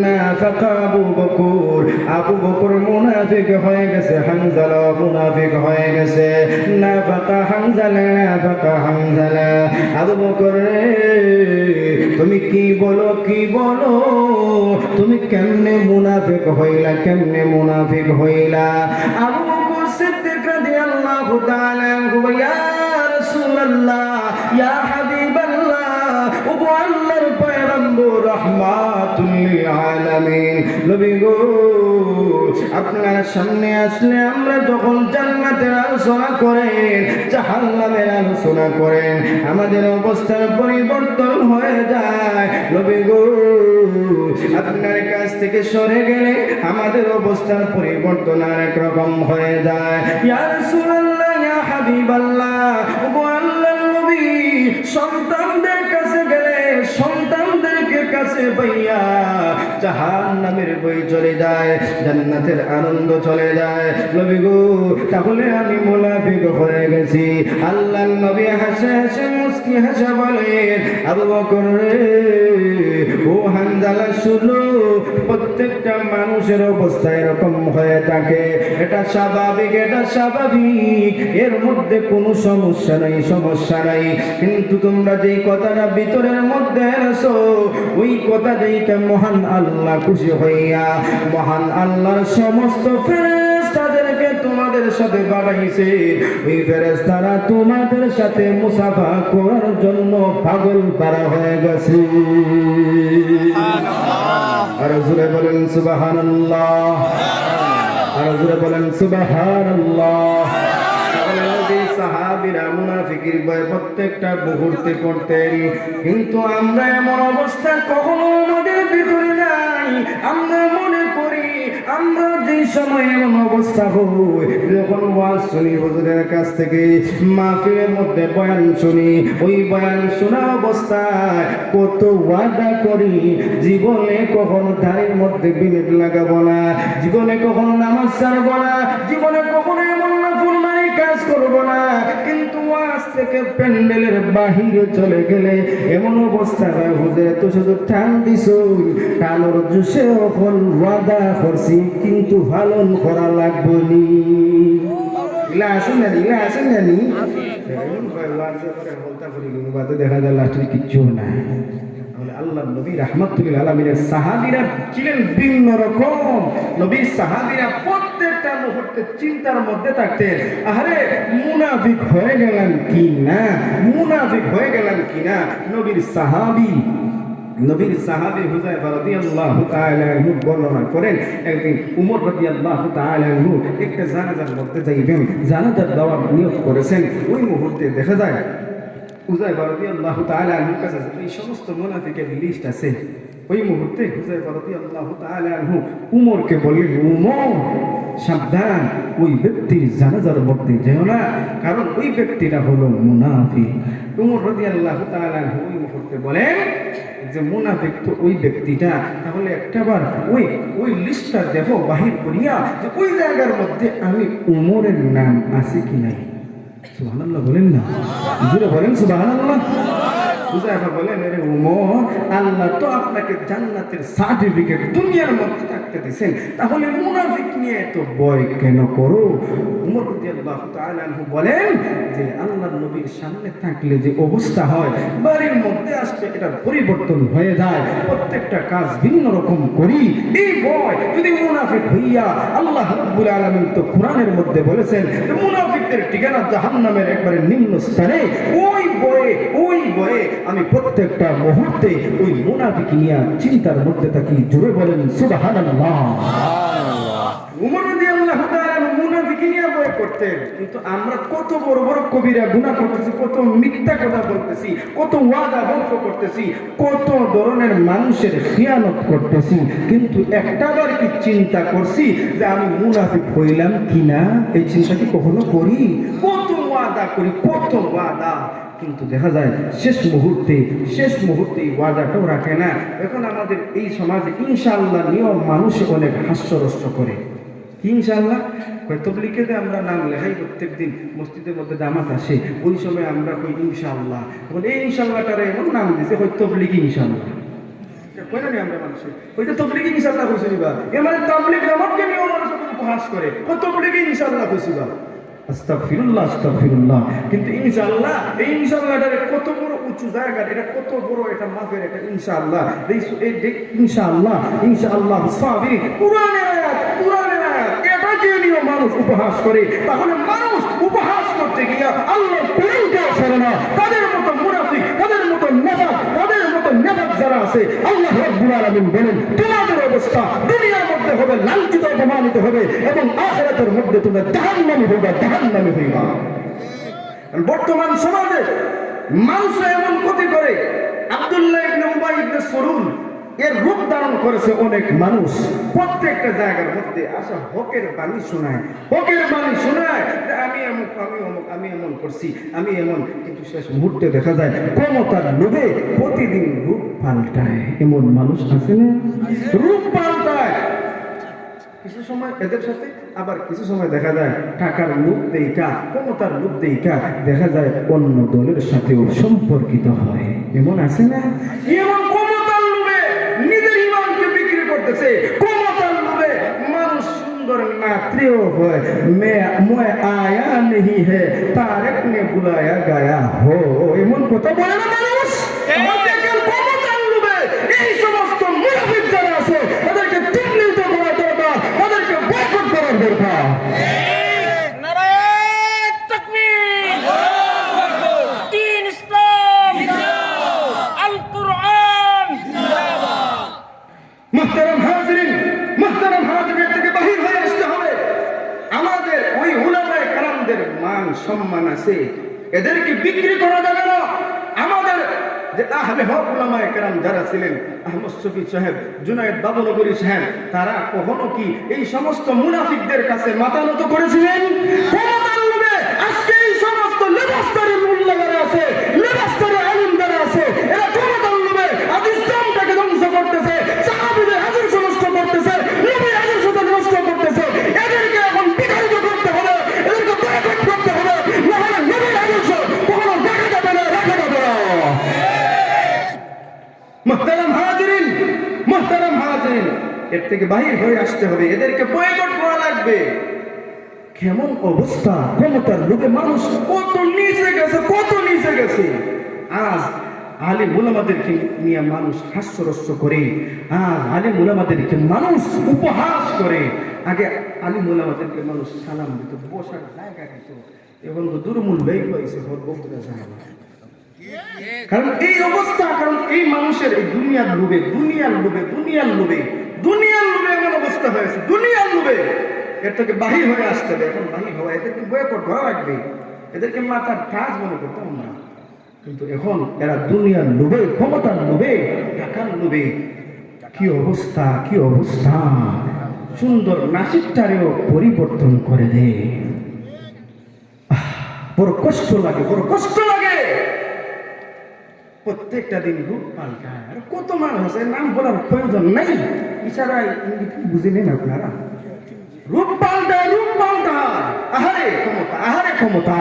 নাফাকা আবু বকর, আবু বকর মুনাফিক হয়ে গেছে, হানজালা মুনাফিক হয়ে গেছে। নাফাকা হানজালা, নাফাকা হানজালা। আবু বকর রে, তুমি কি বলো, কি বলো? তুমি কেমনে মুনাফিক হইলা, কেমনে মুনাফিক হইলা? আবু বকর সিদ্দিক রাদিয়াল্লাহু তাআলা আনহু, ইয়া রাসূলুল্লাহ, ইয়া হাবিবাল্লাহ, ওগো আল্লাহর পয়গম্বর রাহমাতুল লিল আলামিন, নবী গো, আপনার সামনে আসলে আমরা যখন জান্নাতের আলোচনা করেন, জাহান্নামের আলোচনা করেন, আমাদের অবস্থার পরিবর্তন হয়ে যায়। নবী গো, আপনার কাছ থেকে সরে গেলে আমাদের অবস্থার পরিবর্তন আরেক রকম হয়ে যায়। ইয়া রাসূলুল্লাহ, ইয়া হাবিবাল্লাহ, ওগো আল্লাহর নবী, সন্তানদের কাছে গেলে সন্তানদেরকে কাছে পাইয়া জাহান্নামের বই চলে যায়, জান্নাতের আনন্দ চলে যায়। নবী গো, তাহলে আমি মুনাফিক হয়ে গেছি। আল্লাহর নবী হাসে হাসে মুস্কি হাসে বলেন, আবু বকর রে, ও হানজালা শুনো, প্রত্যেকটা মানুষের অবস্থা এরকম হয়ে থাকে, এটা স্বাভাবিক, এটা স্বাভাবিক, এর মধ্যে কোনো সমস্যা নাই, সমস্যা নাই। কিন্তু তোমরা যেই কথাটা ভিতরের মধ্যে এনেছো, ওই কথা যেইটা মহান আল্লাহ খুশি হইয়া মহান আল্লাহর সমস্ত ফেরেশতাদেরকে তোমাদের সাথে পাঠাইছে, ওই ফেরেশতারা তোমাদের সাথে মুসাফা করার জন্য পাগল পারা হয়ে গেছে। আর জোরে বলেন সুবহানাল্লাহ, আর জোরে বলেন সুবহানাল্লাহ। সাহাবীরা মুনাফিকের ভয় প্রত্যেকটা মুহূর্তে করতেন, কিন্তু আমরা এমন অবস্থা কখনো আমাদের ভিতরে নাই। আমরা মনে করি আমরা যে সময় এমন অবস্থা হই, যখন ওয়াজ শুনি হুজুরের কাছ থেকে, মাহফিলের মধ্যে বয়ান শুনি, ওই বয়ান শোনা অবস্থায় কত ওয়াদা করি, জীবনে কখনো ধারের মধ্যে বিনিট লাগাবো না, জীবনে কখনো নামাজ ছাড়বো না, জীবনে কখনো এমন না ফুলমারি কাজ করবো না। কিন্তু আজ থেকে প্যান্ডেলের বাহিরে চলে গেলে এমন অবস্থা হয়, হুজুর তো শুধু টান দিছ, টানোর জুসে এখন ওয়াদা করছি, কিন্তু পালন করা লাগবে নি। ইলা আসেন না, ইলা আসেন না নি, দেখা যায় লাস্টে কিচ্ছু না। আল্লাহ নবী রাহমাতুল আলামিনের সাহাবীরা ছিলেন ভিন্ন রকম। নবী সাহাবীরা প্রত্যেকটা মুহূর্তে চিন্তার মধ্যে থাকতেন, আরে মুনাফিক হয়ে গেলাম কি না, মুনাফিক হয়ে গেলাম কি না। নবীর সাহাবী হুযায়ফা রাদিয়াল্লাহু তাআলা আনহু বর্ণনা করেন, একদিন উমর রাদিয়াল্লাহু তাআলা আনহু একটা জানাজার মধ্যে যাইবেন, জানাজার দাওয়াত নিয়ত করেছেন। ওই মুহূর্তে দেখা যায় হুযায়ফা রাদিয়াল্লাহু তাআলা আনহুর কাছে এই সমস্ত মুনাফিকের লিস্ট আছে। ওই মুহূর্তে হুযায়ফা রাদিয়াল্লাহু তাআলা আনহু উমরকে বললেন, উমর সাবধান, ওই ব্যক্তির জানাজার মধ্যে যেও না, কারণ ওই ব্যক্তিটা হলো মুনাফিক। উমর রাদিয়াল্লাহু তাআলা আনহু ওই মুহূর্তে বলেন যে মুনাফিক তো ওই ব্যক্তিটা, তাহলে একটাবার ওই লিস্টটা দেখো বাহির করিয়া, যে ওই জায়গার মধ্যে আমি উমরের নাম আছে কি নাই। সুবহানাল্লাহ বলেন না, জোরে বলেন সুবহানাল্লাহ। হুযায়ফা বলেন, আরে উমর, আল্লাহ তো আপনাকে জান্নাতের সার্টিফিকেট দুনিয়ার মধ্যে থাকতে দিয়েছেন, তাহলে মুনাফিক নিয়ে এত ভয় কেন করো? উমর রাদিয়াল্লাহু তাআলা আনহু বলেন যে আল্লাহর নবীর সামনে থাকলে যে অবস্থা হয়, বাড়ির মধ্যে আসলে এটা পরিবর্তন হয়ে যায়, প্রত্যেকটা কাজ ভিন্ন রকম করি। এই ভয় যদি মুনাফিক হইয়া, আল্লাহ রাব্বুল আলামিন তো কোরআনের মধ্যে বলেছেন যে মুনাফিকদের ঠিকানা জাহান্নামের একবারে নিম্ন স্তরে। ওই ভয়ে আমি প্রত্যেকটা মুহূর্তে ওই মুনাফিক নিয়ে চিন্তার মধ্যে থাকি। জোরে বলেন সুবহানাল্লাহ। উমর রাদিয়াল্লাহু তাআলা মুনাফিক নিয়ে ভয় করতেন, কিন্তু আমরা কত বড় বড় কবিরা গুনাহ করতেছি, কত মিথ্যা কথা বলতেছি, কত ওয়াদা ভঙ্গ করতেছি, কত ধরনের মানুষের খিয়ানত করতেছি, কিন্তু একটাবার কি চিন্তা করছি যে আমি মুনাফিক হইলাম কিনা? এই চিন্তা কি কখনো করি? কত ওয়াদা করি, কত ওয়াদা, কিন্তু দেখা যায় শেষ মুহূর্তে এই ওয়াদাটাও রাখে না। এখন আমাদের এই সমাজে ইনশাআল্লাহ নিয়ম মানুষ অনেক হাস্যরস্য করে। ইনশাআল্লাহ তবলিগেতে আমরা নাম লেখাই, প্রত্যেকদিন মসজিদের মধ্যে জামাত আসে, ওই সময় আমরা কই ইনশাআল্লাহ। এখন এই ইনশাআল্লাহটারে এমন নাম দিছে, কই তবলিগ ইনশাআল্লাহ। কই না আমরা মানুষে ওইটা তবলিগ ইনশাআল্লাহ কইছি বা এ মানে তবলিগ নামকে নিয়ে মানুষ উপহাস করে, কই তবলিগ ইনশাআল্লাহ কইছি বা আস্তাগফিরুল্লাহ, আস্তাগফিরুল্লাহ। কিন্তু ইনশাআল্লাহ, এই ইনশাআল্লাহটারে কত বড় উঁচু জায়গা, এটা কত বড়, এটা মাফের, এটা ইনশাআল্লাহ। এই ইনশাআল্লাহ সাবির কুরআনের আয়াত, এটাকে নিয়ে মানুষ উপহাস করে। তাহলে মানুষ উপহাস করতে গিয়া আল্লাহর প্রেমকে ছাড়ে না। তাদের মতো মুনাফিক, তাদের মতো নেফাক যারা আছে, আল্লাহ রাব্বুল আলামিন বলেন তোমাদের অবস্থা দুনিয়ার মধ্যে হবে লাঞ্ছিত, অপমানিত হবে, এবং আখিরাতের মধ্যে তোমরা জাহান্নামী হইবা। বর্তমান সমাজে মানুষ এমন ক্ষতি করে। আব্দুল্লাহ ইবনে উবাই ইবনে সলুল এর রূপ ধারণ করেছে অনেক মানুষ। প্রত্যেকটা জায়গার মধ্যে আসা হকের বাণী শোনায়, হকের বাণী শোনায় যে আমি অমুক, আমি অমুক, আমি এমন করছি, আমি এমন। কিন্তু শেষ মুহূর্তে দেখা যায় ক্ষমতার লোভে প্রতিদিন রূপ পাল্টায়। এমন মানুষ আছে না? রূপ পাল্টায় কিছু সময় এদের সাথে, আবার কিছু সময় দেখা যায় টাকার লোভ দেইকা, ক্ষমতার লোভ দেইকা দেখা যায় অন্য দলের সাথেও সম্পর্কিত হয়। এমন আছে না? এমন ক্ষমতার লোভে নিজের ইমানকে বিক্রি করতেছে, ক্ষমতার লোভে মানুষ সুন্দর নাত্রেও হয়। मैं आया नहीं है तारक ने बुलाया गया हो, এমন কথা বলে না মানুষ। দেখেন ক্ষমতার লোভে এই সমস্ত মুনাফিক যারা আছে তাদেরকে চিহ্নিত করা দরকার, তাদেরকে বয়কট করার দরকার। নারায়ে তাকবীর, দ্বীন ইসলাম, আল কুরআন জিন্দাবাদ। মুহতারাম হাজিরিন, মুহতারাম হাজিরিন থেকে বাহির হয়ে আসতে হবে। আমাদের ওই উলামায়ে কেরামদের মান সম্মান আছে, এদেরকে বিক্রি করা যাবে না। আমাদের যে আহলে হক উলামায়ে কেরাম যারা ছিলেন, আহমদ শফি সাহেব, জুনায়েদ বাবুনগরী সাহেব, তারা কখনো কি এই সমস্ত মুনাফিকদের কাছে মাথা নত করেছিলেন? ক্ষমতার লোভে আজকে এই সমস্ত লেবাসদারি মোল্লা যারা আছে, লেবাসদারি আলিম যারা আছে, এরা ক্ষমতার লোভে আজ ইসলামটাকে ধ্বংস করতেছে, সাহাবীদের আদর্শ নষ্ট করতেছে, নবীর আদর্শটা নষ্ট করতেছে। এদেরকে এখন বিতাড়িত করতে হবে, এদেরকে বয়কট করতে হবে, না হলে নবীর আদর্শ কখনো দেখা যাবে না, রাখা যাবে না। মুহতারাম হাজিরিন, মুহতারাম হাজিরিন, এর থেকে বাহির হয়ে আসতে হবে, এদেরকে বয়কট করা লাগবে। কেমন অবস্থা! ক্ষমতার লোভে মানুষ কত নিচে গেছে, কত নিচে গেছে। আজ আলিম উলামাদেরকে নিয়ে মানুষ হাস্যরস্য করে, আজ আলিম উলামাদেরকে মানুষ উপহাস করে। আগে আলিম উলামাদেরকে মানুষ সালাম দিত, বসার জায়গা দিত, এখন তো দুর্মূল হয়ে হয়েছে বক্তৃতা জায়গা। কারণ এই অবস্থা, কারণ এই মানুষের এই দুনিয়ার লোভে, দুনিয়ার লোভে, দুনিয়ার লোভে, দুনিয়ার লোভে এমন অবস্থা হয়েছে, দুনিয়ার লোভে। এর থেকে বাহির হয়ে আসতে হবে। এখন বাহির হওয়া, এদেরকে বয়কট করা লাগবে, এদেরকে মাথার কাজ মনে করতাম না। কিন্তু এখন এরা দুনিয়ার লোভে, ক্ষমতার লোভে, টাকার লোভে কি অবস্থা, কি অবস্থা! সুন্দর নাসিকটারেও পরিবর্তন করে দেয়। বড় কষ্ট লাগে, বড় কষ্ট লাগে। প্রত্যেকটা দিন রূপ পাল্টায়। আর কত মানুষ আছে, নাম বলার প্রয়োজন নাই, ইশারায় ইঙ্গিত বুঝে নেন আপনারা। রূপ পাল্টায়, রূপ পাল্টায়। আহারে ক্ষমতা, আহারে ক্ষমতা!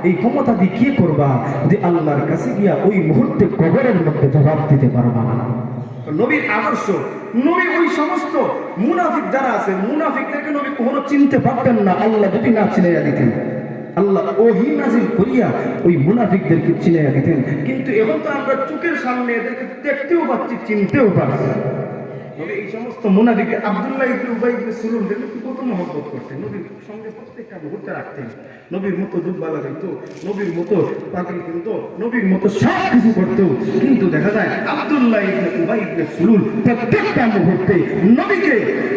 এই ক্ষমতা দিয়ে কি করবা যে আল্লাহর কাছে গিয়া ওই মুহূর্তে কবরের মধ্যে জবাব দিতে পারবা না। নবীর আদর্শ, নবী ওই সমস্ত মুনাফিক যারা আছে, মুনাফিকদেরকে নবী কখনো চিনতে পারতেন না আল্লাহ যদি না চিনাইয়া দিতেন। আল্লাহ ওহী নাযিল করিয়া ওই মুনাফিকদেরকে চিনাইয়া দিতেন। কিন্তু এখন তো আমরা চোখের সামনে এদেরকে দেখতেও পাচ্ছি, চিনতেও পারছি। নবী এই সমস্ত মুনাফিক আব্দুল্লাহ ইবনে উবাই ইবনে সুলুল দেখতে কত মহব্বত করতেন, নবীর সঙ্গে প্রত্যেকটা মুহূর্তে রাখতেন। নবীর মতো জুব্বা লাগাইতো, নবীর মতো পাগড়ি কিনতো, নবীর মতো সব কিছু করতো। কিন্তু দেখা যায় আব্দুল্লাহ ইবনে উবাই ইবনে সুলুল প্রত্যেকটা মুহূর্তে নবীকে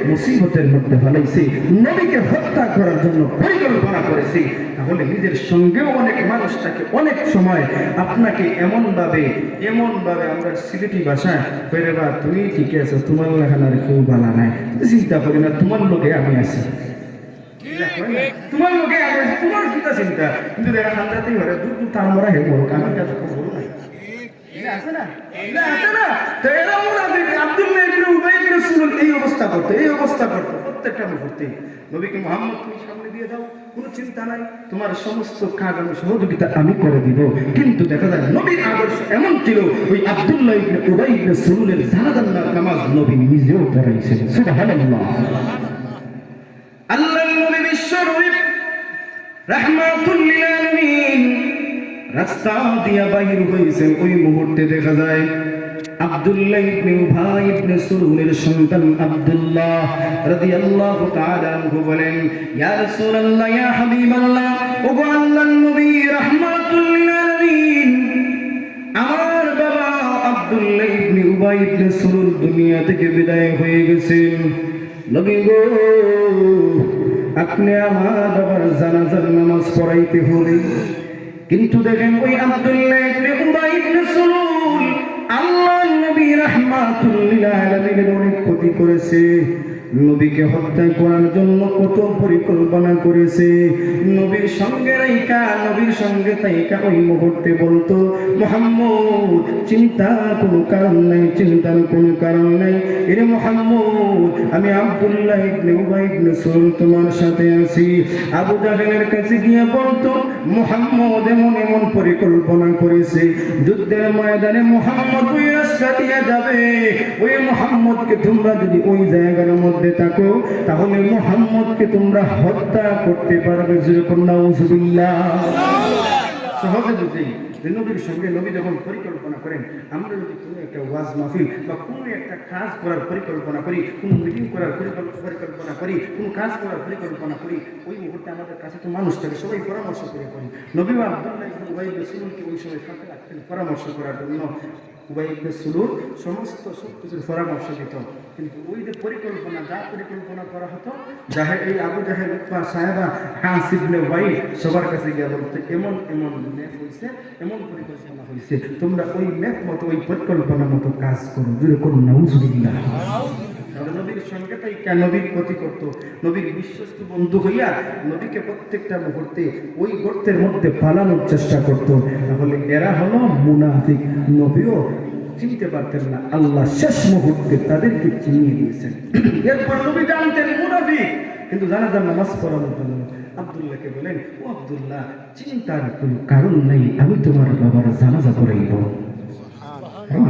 মুসিবতের মধ্যে ফেলাইছে, নবীকে হত্যা করার জন্য পরিকল্পনা করেছে। তাহলে নিজের সঙ্গেও অনেক মানুষ থাকে, অনেক সময় আপনাকে এমনভাবে আমরা সিলেটি ভাষায় কইরে বা তুমি ঠিক আছে, তোমার লেখানার কেউ বালা নাই, চিন্তা করি না, তোমার লোকে আমি আছি, তোমার লোকে আমি আছি, তোমার চিন্তা চিন্তা। কিন্তু দেখা খান্দাতেই ঘরে দূর দূর তার মরা হে বড় কামের কাছে বড় নাই, আছে না, আছে না? তো এরা মুনাফিক আব্দুল্লাহ ইবনে উবাই ইবনে সুলুল এই অবস্থা করতে, এই অবস্থা করতে প্রত্যেকটা মুহূর্তে। নবীকে মুহাম্মদ তুমি সামনে দিয়ে দাও, কোনো চিন্তা নাই, তোমার সমস্ত কাজ আমি সহযোগিতা আমি করে দিব। কিন্তু দেখা যায় নবীর আদর্শ এমন ছিল, ওই আব্দুল্লাহ ইবনে উবাই ইবনে সুলুলের জানাজার নামাজ নবী নিজেও পড়াইছেন। সুবহানাল্লাহ। আল্লাহর নবী বিশ্বনবী রাহমাতুল লিল আলামিন রাস্তা দিয়া বাহির হয়েছেন। ওই মুহূর্তে দেখা যায় আব্দুল্লাহ ইবনে উবাই ইবনে সুলুলের সন্তান আব্দুল্লাহ রাদিয়াল্লাহু তাআলা আনহু বলেন, ইয়া রাসূলুল্লাহ, ইয়া হাবিবাল্লাহ, ওগো আল্লাহর নবী রাহমাতুল লিল আলামিন, আমার বাবা আব্দুল্লাহ ইবনে উবাই ইবনে সুলুল দুনিয়া থেকে বিদায় হয়ে গেছেন। নবী গো, আপনি আমার বাবার জানাজার নামাজ পড়াইতে হবে। কিন্তু দেখেন ওই আব্দুল্লাহ ইবনে উবাই ইবনে সুলুল আল্লাহ নবী রাহমাতুল লিল আলামিনের অনেক ক্ষতি করেছে, নবীকে হত্যা করার জন্য কত পরিকল্পনা করেছে। নবীর সঙ্গে রাইকা, নবীর সঙ্গে তাইকা ওই মুহূর্তে বলতো, মুহাম্মদ চিন্তার কোনো কারণ নাই, চিন্তার কোনো কারণ নাই। এরে মুহাম্মদ, আমি আব্দুল্লাহ ইবনে উবাই ইবনে সুলুল তোমার সাথে আছি। আবু জাহেলের কাছে গিয়ে বলতো, মুহাম্মদ এমন এমন পরিকল্পনা করেছে, যুদ্ধের ময়দানে মুহাম্মদ ওই রাস্তা দিয়ে যাবে, ওই মুহাম্মদকে তোমরা যদি ওই জায়গার মধ্যে থাকো তাহলে মুহাম্মদকে তোমরা হত্যা করতে পারবে। যেরকম নাউজুবিল্লাহ। সহজে বুঝি যে নবীর সঙ্গে নবী যখন পরিকল্পনা করেন, আমরা যদি কোনো একটা ওয়াজ মাহফিল বা কোনো একটা কাজ করার পরিকল্পনা করি, কোনো মিটিং করার পরিকল্পনা করি, কোনো কাজ করার পরিকল্পনা করি, ওই মুহূর্তে আমাদের কাছে তো মানুষ থাকে, সবাই পরামর্শ করে করি। নবী আব্দুল্লাহ ইবনে উবাই ইবনে সুলুলকে ওই সময় সাথে রাখতেন পরামর্শ করার জন্য। উবাই ইবনে সুলুল সমস্ত সব কিছুর পরামর্শ দিত, কিন্তু ওই যে পরিকল্পনা, যা পরিকল্পনা করা হতো, এই আবু জাহেল, উতবা, সাহেবা, হাস ইবনে ওয়াইল সবার কাছে গিয়ে বলতে, এমন এমন ম্যাপ হয়েছে, এমন পরিকল্পনা হয়েছে, তোমরা ওই ম্যাপ মতো ওই পরিকল্পনা মতো কাজ করো। যেরকম নাউজুবিল্লাহ। নবীর সঙ্গে তাই নবীর ক্ষতি করত, নবীর বিশ্বস্ত বন্ধু হইয়া নবীকে প্রত্যেকটা মুহূর্তে ওই গর্তের মধ্যে পালানোর চেষ্টা করত। তাহলে এরা হলো মুনাফিক। নবীও চিনতে পারতেন না, আল্লাহ শেষ মুহূর্তে তাদেরকে চিনিয়ে দিয়েছেন। এরপর নবী জানতেন মুনাফিক, কিন্তু জানাজার নামাজ পড়ানোর জন্য আব্দুল্লাহকে বলেন, ও আব্দুল্লাহ, চিন্তার কোনো কারণ নেই, আমি তোমার বাবার জানাজা পড়াইব।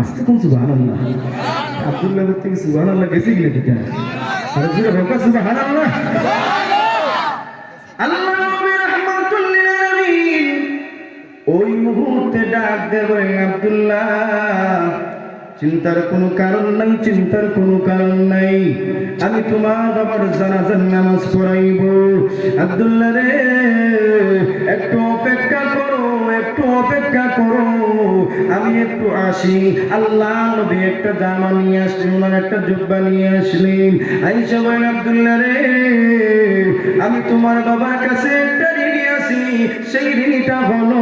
আসতে কোন সুবহানাল্লাহ। আব্দুল্লাহ থেকে সুবহানাল্লাহ গেছে গেলে কিটা আরে জোরে হোক সুবহানাল্লাহ। আল্লাহ নবী রাহমাতুল লিল আলামিন ওই মুহূর্তে ডাক দিয়ে বলেন, আব্দুল্লাহ চিন্তার কোনো কারণ নাই, চিন্তার কোনো কারণ নাই, আমি তোমার বাবার জানাজার নামাজ পড়াইব। আব্দুল্লাহ রে, একটু অপেক্ষা করো, একটু অপেক্ষা করো, আমি একটু আসি। আল্লাহ নবী একটা জামা নিয়ে আসলেন, ওনার একটা জুব্বা নিয়ে আসলেন। আয়েশা বলেন, আব্দুল্লাহ রে, আমি তোমার বাবার কাছে একটা ঋণী আছি। সেই ঋণীটা হলো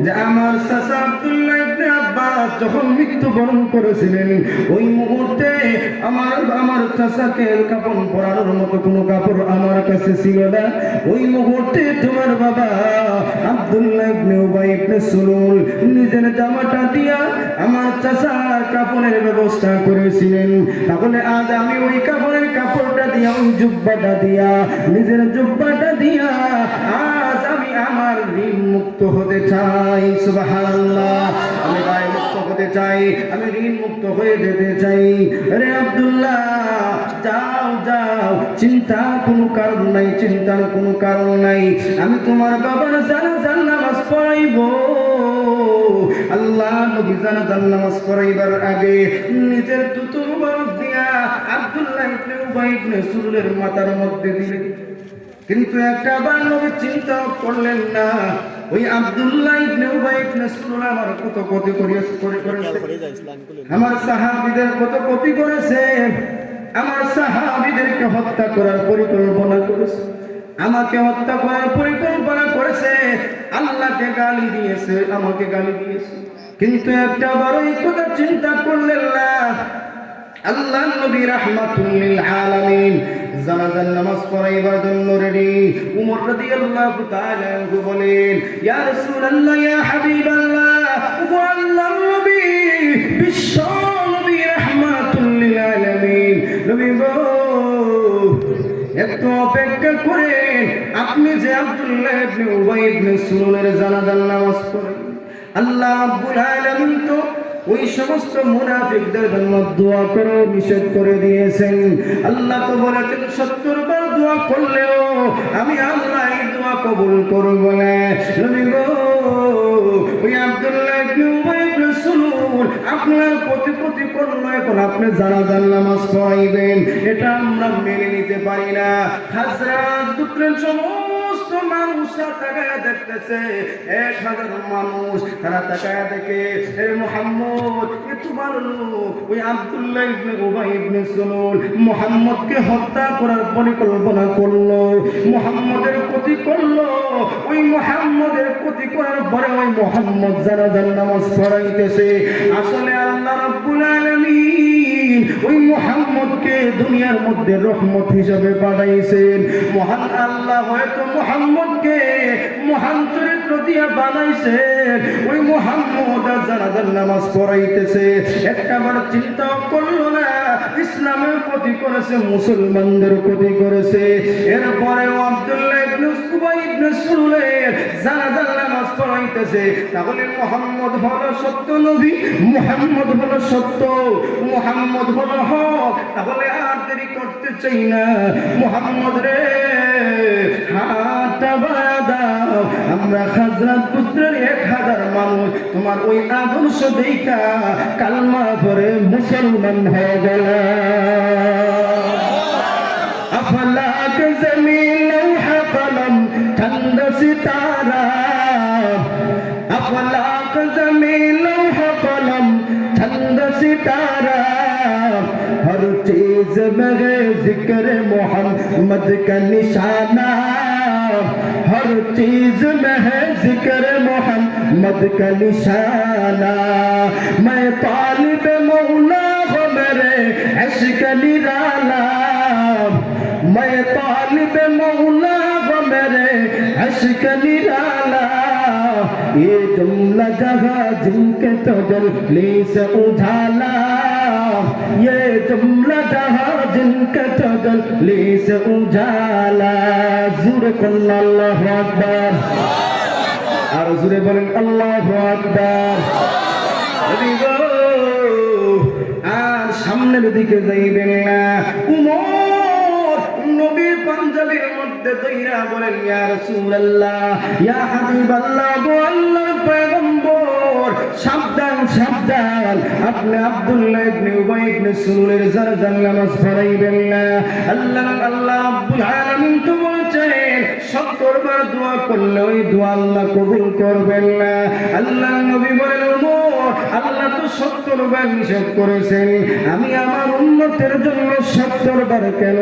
যে আমার চাচা আব্দুল্লাহ ইবনে আব্বাস যখন মৃত্যুবরণ করেছিলেন, ওই মুহূর্তে আমার চাচাকে কাপড় পরানোর মতো কোনো কাপড় আমার কাছে ছিল না। ওই মুহূর্তে তোমার বাবা আব্দুল্লাহ ইবনে উবাই ইবনে সুলুল নিজের জামাটা দিয়া আমার চাচার কাপড়ের ব্যবস্থা করেছিলেন। তাহলে আজ আমি ওই কাপড়টা দিয়া, ওই জুব্বাটা দিয়া, নিজের জুব্বাটা দিয়া আজ আমি আমার ঋণ মুক্ত হতে চাই। সুবহানাল্লাহ। আমি দায় মুক্ত হতে চাই, আমি ঋণ মুক্ত হয়ে যেতে চাই। আরে আব্দুল্লাহ, যাও যাও, চিন্তার কোনো কারণ নাই, চিন্তার কোনো কারণ নাই, আমি তোমার বাবার জানাজার নামাজ পড়াইব। আল্লাহ নবী জানাজার নামাজ পড়াইবার আগে নিজের দুটো মুবারক দিয়া আব্দুল্লাহ ইবনে উবাই ইবনে সুলুলের মাথার মধ্যে দিলেন। কিন্তু একটা বার নবী চিন্তা করলেন না, ওই আব্দুল্লাহ ইবনে উবাই ইবনে সুলুল আমার কত ক্ষতি করেছে, আমার সাহাবীদের কত ক্ষতি করেছে, আমার সাহাবীদেরকে হত্যা করার পরিকল্পনা করেছে, আমাকে হত্যা করার পরিকল্পনা করেছে, আল্লাহকে গালি দিয়েছে, আমাকে গালি দিয়েছে। কিন্তু একটা বার এই কথা চিন্তা করলেন না। আল্লাহ নবী রাহমাতুল লিল আলামিন জানাজার নামাজ পড়াইবার জন্য রেডি। উমর রাদিয়াল্লাহু তাআলা বলেন, ইয়া রাসূলুল্লাহ, ইয়া হাবিবাল্লাহ, ও আল্লাহর নবী, বিশ্ব নবী রাহমাতুল লিল আলামিন, নবী গো একটু অপেক্ষা করেন, আপনি যে আব্দুল্লাহ ইবনে উবাই ইবনে সুলুলের জানাজার নামাজ পড়েন, আল্লাহ রাব্বুল আলামিন তো ওই সমস্ত মুনাফিকদের জন্য দোয়া করে নিষেধ করে দিয়েছেন। আল্লাহ তো বলেছেন 70 বার দোয়া করলেও আমি আল্লাহ এই দোয়া কবুল করব না। নবী গো, ওই আব্দুল্লাহ ইবনে উবাই ইবনে সুলুল আপনার প্রতি করলো, এখন আপনি জানাজার নামাজ পড়াইবেন, এটা আমরা মেনে নিতে পারি না। হাজরাত গোত্রের সমস্ত মানুষ তাকায়া দেখতেছে, 1000 মানুষ তারা তাকায়া দেখে, হে মুহাম্মদ, এ তোমার লোক। ওই আব্দুল্লাহ ইবনে উবাই ইবনে সুলুল মুহাম্মদকে হত্যা করার পরিকল্পনা করলো, মুহাম্মদের ক্ষতি করলো। ওই মুহাম্মদের ভর্তি করার পরে ওই মুহাম্মদ জানাজার নামাজ পড়াইতেছে। আসলে আল্লাহ রাব্বুল আলামিন ওই মুহাম্মদকে দুনিয়ার মধ্যে রহমত হিসেবে পাঠাইছেন। মহান আল্লাহ হয়তো মুহাম্মদকে মহান চরিত্র দিয়ে বানাইছেন। ওই মুহাম্মদ জানাজার নামাজ পড়াইতেছে, একটাবার চিন্তা করলো না ইসলামের ক্ষতি করেছে, মুসলমানদের ক্ষতি করেছে। এরপরেও আব্দুল্লাহ ইবনে উবাই ইবনে সালুলের জানাজার নামাজ পড়াইতেছে। তাহলে মুহাম্মদ হলো সত্য নবী, মুহাম্মদ হলো সত্য, মুহাম্মদ হলো হক। তাহলে আর দেরি করতে চাই না, মুহাম্মদ রে হাতটা বাড়া দাও। আমরা হাজরাত পুত্রের 1000 মানুষ তোমার ওই আদর্শ দেখা কালমা পড়ে মুসলমান হয়ে গেল। अफलाक ज़मीन लौह कलम ठंड सितारा, अफलाक ज़मीन लौह कलम ठंड सितारा, हर चीज में है जिक्र मोहम्मद का निशाना, हर चीज में है जिक्र मोहम्मद का निशाना। मैं तालिब मौला हो मेरे इश्क निराला, मैं तालिब मौला वो मेरे इश्क निराला। ये जुमला जगह जिनके तो जल्दी से उजाला, ये जुमला जगह जिनके तो जल्दी से उजाला। ज़ोरे बोलें अल्लाहु अकबर, और ज़ोरे बोलें अल्लाहु अकबर। আর সামনের দিকে যাইবেন না। উমর নবীর পাঞ্জাবির মধ্যে দইরা বলেন, ইয়া রাসূলুল্লাহ, ইয়া হাবিবাল্লাহ, গো আল্লাহর পয়গম্বর, সাবধান সাবধান, আপনি আব্দুল্লাহ ইবনে উবাই ইবনে সালুলের জানাজার নামাজ পড়াইবেন না। আল্লাহ রাব্বুল আলামিন তো বলছেন 70 বার দোয়া করলে ওই দোয়া আল্লাহ কবুল করবেন না। আল্লাহ নবী বলেন, ওমর, আল্লাহ তো 70 বার নিষেধ করেছেন, আমি আমার উম্মতের জন্য 70 বার কেন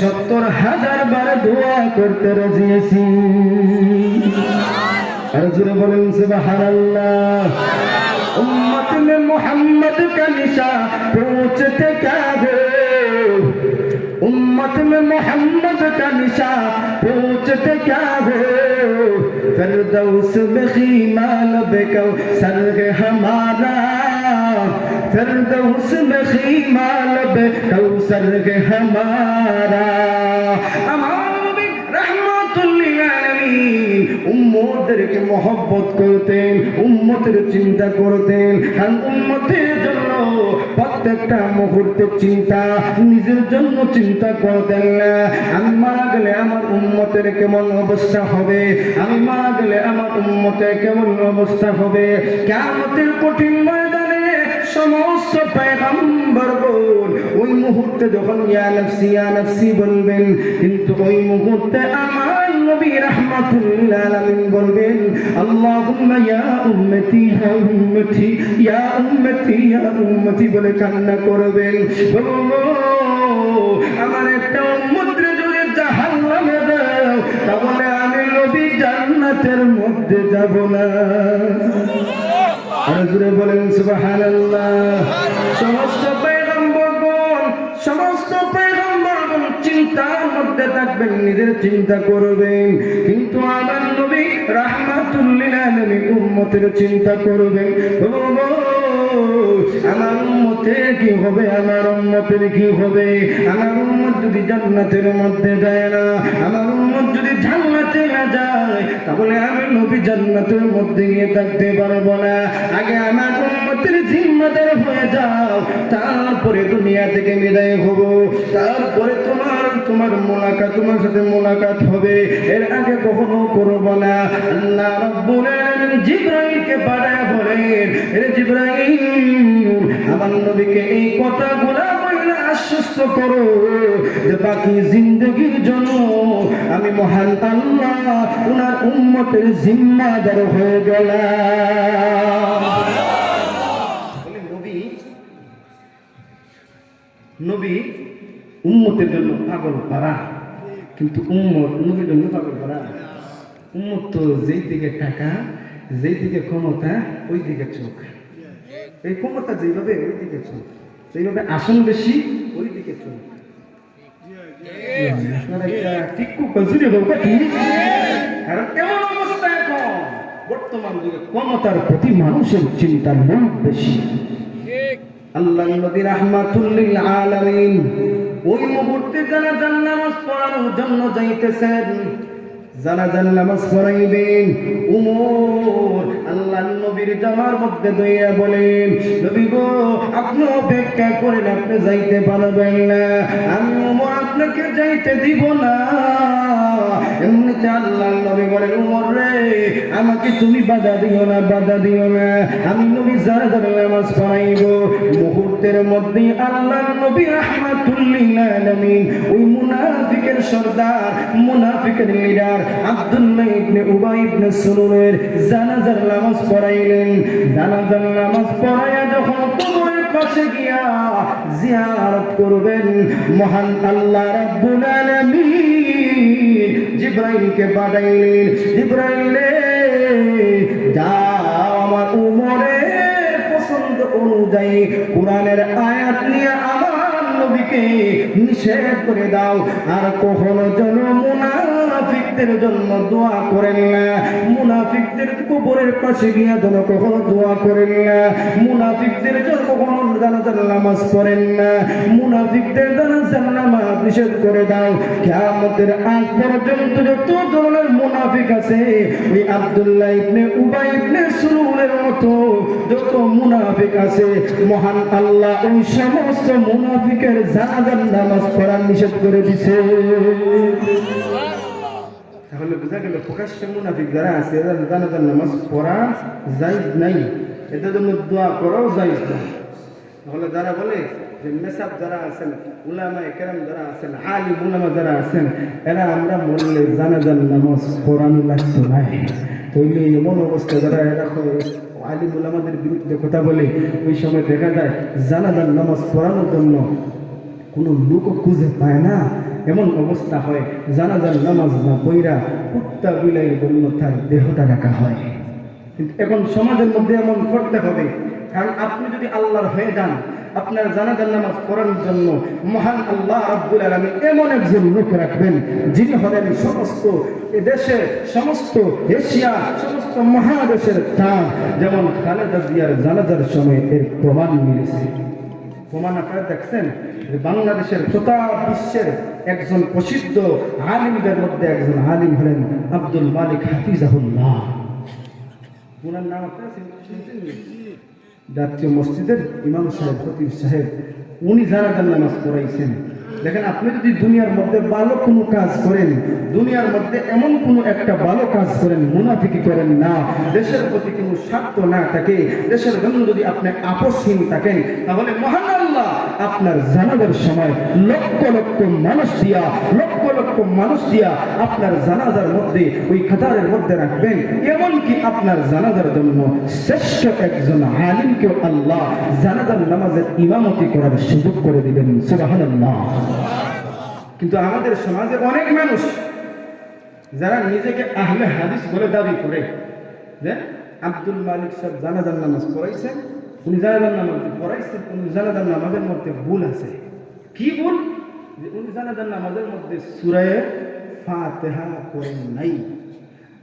70,000 বার দোয়া করতে রাজি আছি। আর জোরে বলেন সুবহানাল্লাহ। उम्मत में मोहम्मद का निशा पहुंचते क्या हो, उम्मत में मोहम्मद का निशा पहुंचते क्या हो, फिरदौस में खीमाल बेकौसर है हमारा, फिरदौस में खीमाल बेकौसर है हमारा। উম্মতদেরকে মহব্বত করতেন, উম্মতের চিন্তা করতেন, কারণ উম্মতের জন্য প্রত্যেকটা মুহূর্তের চিন্তা, নিজের জন্য চিন্তা করতেন না। আমি মারা গেলে আমার উম্মতের কেমন অবস্থা হবে, আমি মারা গেলে আমার উম্মতের কেমন অবস্থা হবে। কিয়ামতের কঠিন ময়দানে সমস্ত পয়গম্বরগণ ওই মুহূর্তে যখন ইয়া নাফসি বলবেন, কিন্তু ওই মুহূর্তে আমার নবী রাহমাতুল লিল আলামিন বলবেন, আল্লাহুম্মা ইয়া উম্মতি ইয়া উম্মতি ইয়া উম্মতি ইয়া উম্মতি বলে কান্না করবেন। আমার একটা উম্মতরে যদি জাহান্নামে দাও, তাহলে আমি নবী জান্নাতের মধ্যে যাব না। আর জোরে বলেন সুবহানাল্লাহ। সমস্ত পয়গম্বরগণ চিন্তার মধ্যে থাকবেন, নিজের চিন্তা করবেন, কিন্তু আমার নবী রাহমাতুল লিল আলামিন উম্মতের চিন্তা করবেন। আমার উম্মতের কি হবে, আমার উম্মতের কি হবে, আমার উম্মত যদি জান্নাতের মধ্যে যায় না, আমার উম্মত যদি জান্নাতে না যায়, তাহলে আমি নবী জান্নাতের মধ্যে গিয়ে থাকতে পারবো না। আগে আমার উম্মতের জিম্মাদার হয়ে যাও, তারপরে দুনিয়া থেকে বিদায় হব, তারপরে তোমার মোলাকাত, তোমার সাথে মোলাকাত হবে, এর আগে কখনো করব না। আল্লাহ রাব্বুল আলামিন জিবরাইলকে পাঠায় বলেন, এ জিবরাইল, আমার নবীকে এই কথাগুলো বলে আশ্বস্ত করো যে বাকি জিন্দগির জন্য আমি মহান আল্লাহ ওনার উম্মতের জিম্মাদার হয়ে গেলাম। নবী উম্মতের জন্য পাগল পারা, কিন্তু উম্মত নবীর জন্য পাগল পারা। উম্মত তো যেই দিকে টাকা, যেই দিকে ক্ষমতা, ওই দিকে চোখ। এই ক্ষমতা যেভাবে, ওই দিকে চোখ। যেভাবে আসন বেশি, ওই দিকে চোখ। আপনারা এটা ঠিক খুব জুড়ে বলবো ঠিক। কারণ এমন অবস্থা এখন বর্তমান যুগে ক্ষমতার প্রতি মানুষের চিন্তার মন বেশি। আল্লাহ নবী রাহমাতুল লিল আলামিন ওই মুহূর্তে জানাজার নামাজ পড়ানোর জন্য যাইতেছেন। জানাজার নামাজ পড়াইবেন উমর আল্লাহ নবীর জামার মধ্যে দইয়া বলেন, নবী গো আপনি অপেক্ষা করেন, আপনি যাইতে পারবেন না, আমি উমর আপনাকে যাইতে দিব না। এমনিতে আল্লাহ নবী বলেন, উমর রে আমাকে তুমি বাধা দিও না, বাধা দিও না, আমি নবী জানাজার নামাজ পড়াইব। মুহূর্তের মধ্যে আল্লাহ নবী রাহমাতুল লিল আলামিন ওই মুনাফিকের সর্দার, মুনাফিকের লিডার আব্দুল্লাহ ইবনে উবাই ইবনে সুলুলের জানাজার নামাজ পড়াইলেন। জানাজার নামাজ পড়াইয়া যখন কবরের পাশে গিয়া জিয়ারত করবেন, মহান আল্লাহ রাব্বুল আলামিন জিবরাইলকে পাঠাইলেন, জিবরাইল রে যাও আমার উমরের পছন্দ অনুযায়ী কোরআনের আয়াত নিয়ে আমার নবীকে নিষেধ করে দাও, আর কখনো যেন মুনাফিকদের জন্য দোয়া করেন না, মুনাফিকদের কবরের পাশে গিয়া যেন কখনো দোয়া করেন না, মুনাফিকদের জন্য কখনো জানাজার নামাজ পড়েন না, মুনাফিকদের জানাজার নামাজ নিষেধ করে দাও। কিয়ামতের আগ পর্যন্ত যত ধরনের মুনাফিক আছে, ওই আব্দুল্লাহ ইবনে উবাই ইবনে সুলুলের মতো যত মুনাফিক আছে, মহান আল্লাহ ওই সমস্ত মুনাফিকের জানাজার নামাজ পড়া নিষেধ করে দিছে। তাহলে বোঝা গেল প্রকাশ্যে মুনাফিক যারা আছে এরা জানাজার নামাজ পড়া জায়েজ নাই, এদের জন্য দোয়া করাও জায়েজ না। তাহলে যারা বলে যে মেসাব যারা আছেন, উলামায়ে কেরাম যারা আছেন, আলিম উলামা যারা আছেন, এরা আমরা বললে জানাজার নামাজ পড়ানো লাগতো না, তাইলে এমন অবস্থা যারা এরা আলিম উলামাদের বিরুদ্ধে কথা বলে, ওই সময় দেখা যায় জানাজার নামাজ পড়ানোর জন্য কোনো লোকও খুঁজে পায় না, এমন অবস্থা হয় জানাজার নামাজ না পইরা কুত্তা বিলাইয়ের জন্য তার দেহটা রাখা হয়। কিন্তু এখন সমাজের মধ্যে এমন করতে হবে, কারণ আপনি যদি আল্লাহর হয়ে যান, আপনার জানাজার নামাজ পড়ানোর জন্য মহান আল্লাহ রাব্বুল আলামিন এমন একজন লোক রাখবেন, যিনি হলেন সমস্ত দেশের, সমস্ত এশিয়া, সমস্ত মহাদেশের তাজ। যেমন খালেদা জিয়ার জানাজার সময় এর প্রমাণ মিলেছে। প্রমাণ আপনারা দেখছেন, বাংলাদেশের তথা বিশ্বের একজন প্রসিদ্ধ আলিমদের মধ্যে একজন আলিম হলেন আব্দুল মালিক হাফিজাহুল্লাহ। ওনার নাম আপনারা শুনছেন? জাতীয় মসজিদের ইমাম সাহেব, খতিব সাহেব, উনি জানাজার নামাজ পড়াইছেন। দেখেন, আপনি যদি দুনিয়ার মধ্যে ভালো কোনো কাজ করেন, দুনিয়ার মধ্যে এমন কোনো একটা ভালো কাজ করেন, মুনাফিকি করেন না, দেশের প্রতি কোনো স্বার্থ না থাকে, দেশের জন্য যদি আপনি আপসহীন থাকেন, তাহলে মহান আল্লাহ আপনার জানাজার সময় লক্ষ লক্ষ মানুষ দিয়া, লক্ষ লক্ষ মানুষ দিয়া আপনার জানাজার মধ্যে ওই কাতারের মধ্যে রাখবেন। এমনকি আপনার জানাজার জন্য শ্রেষ্ঠ একজন আলিমকেও আল্লাহ জানাজার নামাজের ইমামতি করার সুযোগ করে দিবেন। সুবহানাল্লাহ। কিন্তু আমাদের সমাজে অনেক মানুষ যারা নিজেকে আহলে হাদিস বলে দাবি করে, যে আব্দুল মালিক সাহেব জানাজার নামাজ পড়াইছেন, উনি জানাজার নামাজ পড়াইছেন, উনি জানাজার নামাজের মধ্যে ভুল আছে। কি ভুল? যে উনি জানাজার নামাজের মধ্যে সূরা ফাতিহা পড়েন নাই।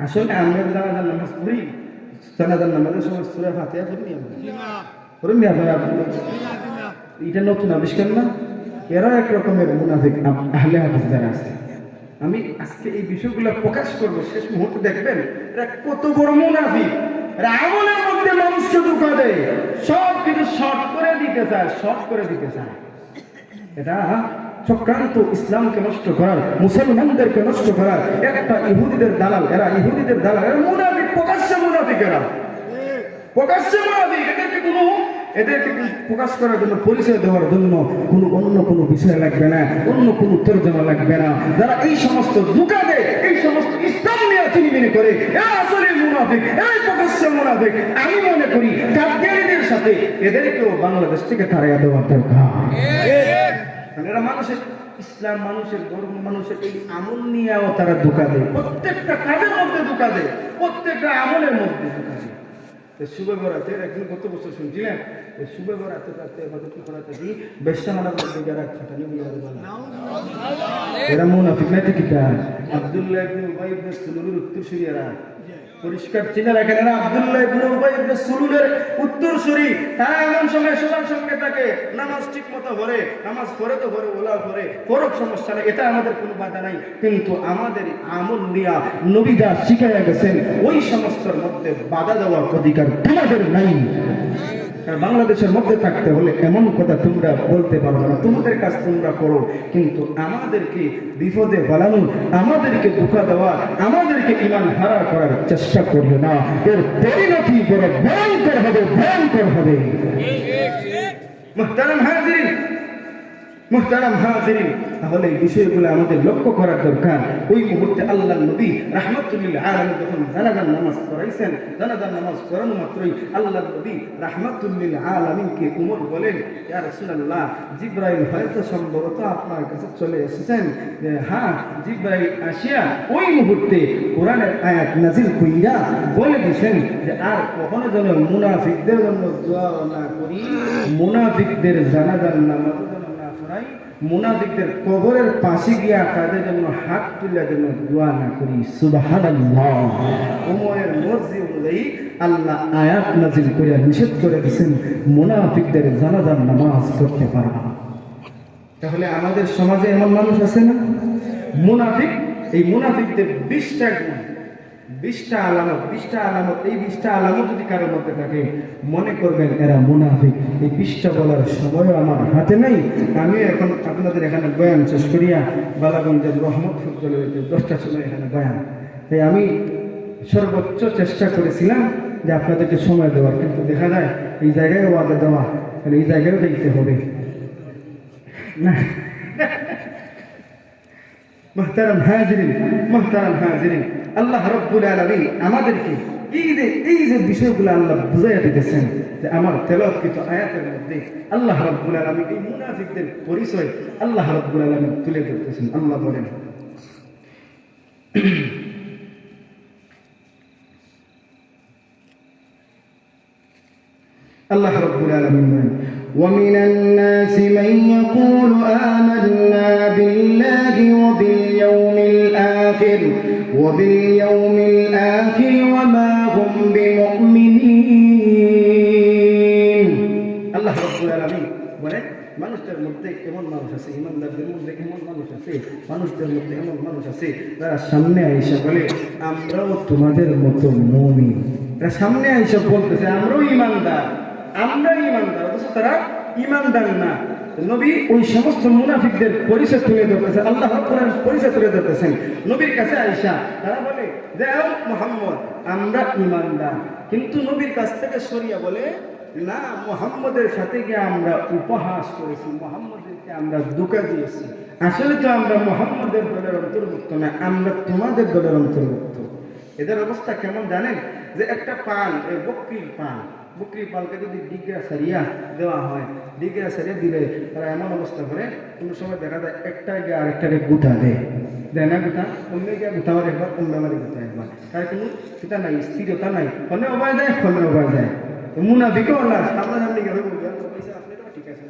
আসলে আমরা জানাজার নামাজ পড়ি, জানাজার নামাজের সময় সূরা ফাতিহা পড়ি না, পড়েন না আপনারা? এটা নতুন আবিষ্কার না? এরা এক রকমের মুনাফিক আহলে হাদিস যারা আছে। আমি আজকে এই বিষয়গুলো প্রকাশ করবো, শেষ মুহূর্তে দেখবেন এরা কত বড় মুনাফিক। এরা আমলের মধ্যে মানুষকে ধোঁকা দেয়, সব কিছু শর্ট করে দিতে চায়, শর্ট করে দিতে চায়। এটা চক্রান্ত, ইসলামকে নষ্ট করার, মুসলমানদেরকে নষ্ট করার একটা ইহুদিদের দালাল। এরা ইহুদিদের দালাল, এরা মুনাফিক, প্রকাশ্যে মুনাফিক, এরা প্রকাশ্যে মুনাফিক। এদেরকে প্রকাশ করার জন্য, পরিচয় দেওয়ার জন্য অন্য কোনো বিষয় লাগবে না, অন্য কোনো তর্জমা লাগবে না। যারা এই সমস্ত ধোঁকা দেয়, এই সমস্ত ইসলাম নিয়ে চিনিমিনি করে, এরা আসলে মুনাফিক, এরাই প্রকাশ্যে মুনাফিক। আমি মনে করি কাদিয়ানীদের সাথে এদেরকেও বাংলাদেশ থেকে তাড়াইয়া দেওয়ার দরকার। মানে এরা মানুষের ইসলাম, মানুষের ধর্ম, মানুষের এই আমল নিয়েও তারা ধোঁকা দেয়, প্রত্যেকটা কাজের মধ্যে ধোঁকা দেয়, প্রত্যেকটা আমলের মধ্যে ধোঁকা দেয়। শুভে বরাতে একদিন গত বছর শুনছিলেন, শুভে বরাতে রাতে আমাদের কি করাতে কি বেশামানার মধ্যে যারা খাটানি বলা এরা মুনাফিক না ঠিক কিটা? আব্দুল্লাহ ইবনে উবাই ইবনে সুলুলের উত্তরসূরিরা পরিষ্কার চিনে রাখেন, এরা আব্দুল্লাহ ইবনে উবাই ইবনে সুলুলের উত্তরসূরি। তারা এমন সময় সবার সঙ্গে থাকে, নামাজ ঠিক মতো পড়ে, নামাজ পড়ে তো পড়ে, ওলা পড়ে, পড়ক সমস্যা নেই, এটা আমাদের কোনো বাধা নাই। কিন্তু আমাদের আমল নিয়া নবী যা শিখাইয়া গেছেন ওই সমস্তর মধ্যে বাধা দেওয়ার অধিকার তোমাদের নাই। বাংলাদেশের মধ্যে থাকতে হলে এমন কথা তোমরা বলতে পারো না, তোমাদের কাজ তোমরা করো, কিন্তু আমাদেরকে বিপদে ফেলানো, আমাদেরকে ধোঁকা দেওয়া, আমাদেরকে ঈমান হারা করার চেষ্টা করবে না। এর পরিণতি বড় ভয়ঙ্কর হবে, ভয়ঙ্কর হবে। মুহতারাম হাজিরিন, মুহতারাম হাজিরিন, তাহলে এই বিষয়গুলো আমাদের লক্ষ্য করার দরকার। ওই মুহূর্তে আল্লাহর নবী রাহমাতুল আলামিন যখন জানাজার নামাজ পড়াইছেন, জানাজার নামাজ পড়ানো মাত্রই আল্লাহর নবী রাহমাতুল আলামিনকে উমর বলেন, ইয়া রাসূলুল্লাহ, জিবরাইল হয়তো সম্ভবত আপনার কাছে চলে এসেছেন। হ্যাঁ, জিবরাইল আসিয়া ওই মুহূর্তে কোরআনের আয়াত নাজিল কইরা বলে দিয়েছেন যে আর কখনো যেন মুনাফিকদের জন্য দোয়া না করি, মুনাফিকদের জানাজার নামাজ মুনাফিকদের কবরের পাশে গিয়া তাদের জন্য হাত তুলে যেন দোয়া না করি। সুবহানাল্লাহ। ওমরের মর্জি অনুযায়ী আল্লাহ আয়াত নাজিল করে নিষেধ করে দিয়েছেন মুনাফিকদের জানাজার নামাজ পড়তে পারবে না। তাহলে আমাদের সমাজে এমন মানুষ আছে না মুনাফিক? এই মুনাফিকদের 20টা গুণ, 20টা আলামত, 20টা আলামত, এই 20টা আলামত যদি কারোর মধ্যে থাকে মনে করবেন এরা মুনাফিক। এই 20টা বলার সময়ও আমার হাতে নেই। আমি এখন আপনাদের এখানে বয়ান শেষ করিয়া বালাগঞ্জের রহমতপুর চলে যেতে 10টার সময় এখানে বয়ান, তাই আমি সর্বোচ্চ চেষ্টা করেছিলাম যে আপনাদেরকে সময় দেওয়ার, কিন্তু দেখা যায় এই জায়গায় ওয়াদা দেওয়া, এই জায়গায়ও দেখতে হবে না। মুহতারাম হাজিরিন, মুহতারাম হাজিরিন, আল্লাহ রাব্বুল আলামিন আমাদেরকে এই যে বিষয়গুলো আল্লাহ বুঝাইয়া দিতেছেন যে আমার তেলাওয়াতকৃত আয়াতের মধ্যে আল্লাহ রাব্বুল আলামিন এই মুনাফিকদের পরিচয় আল্লাহ রাব্বুল আলামিন তুলে ধরতেছেন। আল্লাহ বলেন, আল্লাহ রাব্বুল আলামিন বলেন, ومن الناس من يقول آمنا بالله وباليوم الآخر وما هم بمؤمنين। আল্লাহ রাব্বুল আলামিন বলেন, মানুষদের মধ্যে এমন মানুষ আছে, ইমানদারদের মধ্যে এমন মানুষ আছে, মানুষদের মধ্যে এমন মানুষ আছে যারা সামনে আইসা বলে আমরাও তোমাদের মতো মুমিন। তারা সামনে আইসা বলতেছে আমরাও ইমানদার, আমরা ইমানদার, অথচ তারা ইমানদার না। নবী ওই সমস্ত মুনাফিকদের পরিচয় তুলে ধরতেছে, আল্লাহ কোরআন পরিচয় তুলে ধরতেছেন নবীর কাছে আইসা। তারা বলে যে মুহাম্মদ আমরা ইমানদার, কিন্তু নবীর কাছ থেকে সরিয়া বলে না, মুহাম্মদের সাথে গিয়ে আমরা উপহাস করেছি, মুহাম্মদকে আমরা ধোঁকা দিয়েছি, আসলে তো আমরা মুহাম্মদের দলের অন্তর্ভুক্ত না, আমরা তোমাদের দলের অন্তর্ভুক্ত। এদের অবস্থা কেমন জানেন? যে একটা পাল, এই বকরির পালকে যদি ডিগরা সারিয়া দেওয়া হয়, ডিগরা সারিয়া দিলে তারা এমন অবস্থা করে কোনো সময় দেখা যায় একটা গিয়ে আরেকটারে গুতা দেয় না, গুতা অন্য গিয়ে গুতা আমার একবার, অন্য আমারে গুতা একবার, তার কোনো সেটা নাই, স্থিরতা নাই, ফোনে ওবায় যায়, ফোনে ওবায় যায়। মুনাফিকও না, সামনাসামনি গিয়ে পয়সা আপনি তো ঠিক আছে,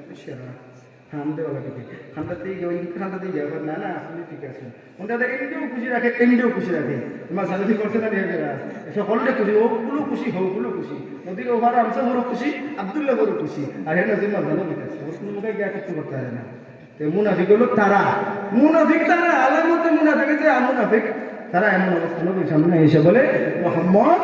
খান্দে ওলা ঠিক খান্দাতেই গিয়ে ওই খান্দাতেই গিয়ে না না আপনি ঠিক আছে, ওনারা এমনিও খুশি রাখে, এমনিও খুশি রাখে। তোমার সাথে করছে না সকলটা খুশি, ওগুলো খুশি, হোগুলো খুশি, নদীর ওভার আমসা বড় খুশি, আব্দুল্লাহ বড় খুশি, আর হ্যাঁ নদীর মাঝানো বিকাছে, ওর কোনো মুখে গিয়ে কিছু করতে পারে না। তো মুনাফিক হলো তারা, মুনাফিক তারা আলামতে মুনাফিক যে মুনাফিক তারা এমন অবস্থা নবীর সামনে এসে বলে মুহাম্মদ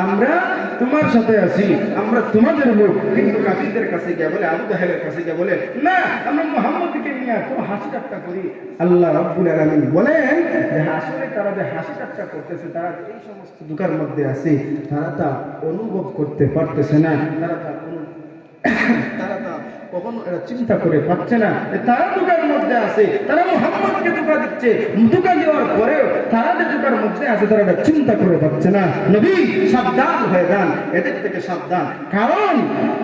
আমরা তোমার সাথে আছি, আমরা তোমাদের লোক, কিন্তু কাফিরদের কাছে গিয়ে বলে, আবু জাহেলের কাছে গিয়ে বলে না আমরা মুহাম্মদকে নিয়ে খুব হাসি ঠাট্টা করি। আল্লাহ রাব্বুল আলামিন বলেন যে আসলে তারা যে হাসি ঠাট্টা করতেছে, তারা এই সমস্ত দুঃখের মধ্যে আছে, তারা তা অনুভব করতে পারতেছে না, তারা তা কখনো এরা চিন্তা করে পাচ্ছে না যে তারা ধোঁকার মধ্যে আছে, তারা মুহাম্মদকে ধোঁকা দিচ্ছে। ধোঁকা দেওয়ার পরেও তারা যে ধোঁকার মধ্যে আছে তারা এটা চিন্তা করে পাচ্ছে না। নবী সাবধান হয়ে যান, এদের থেকে সাবধান, কারণ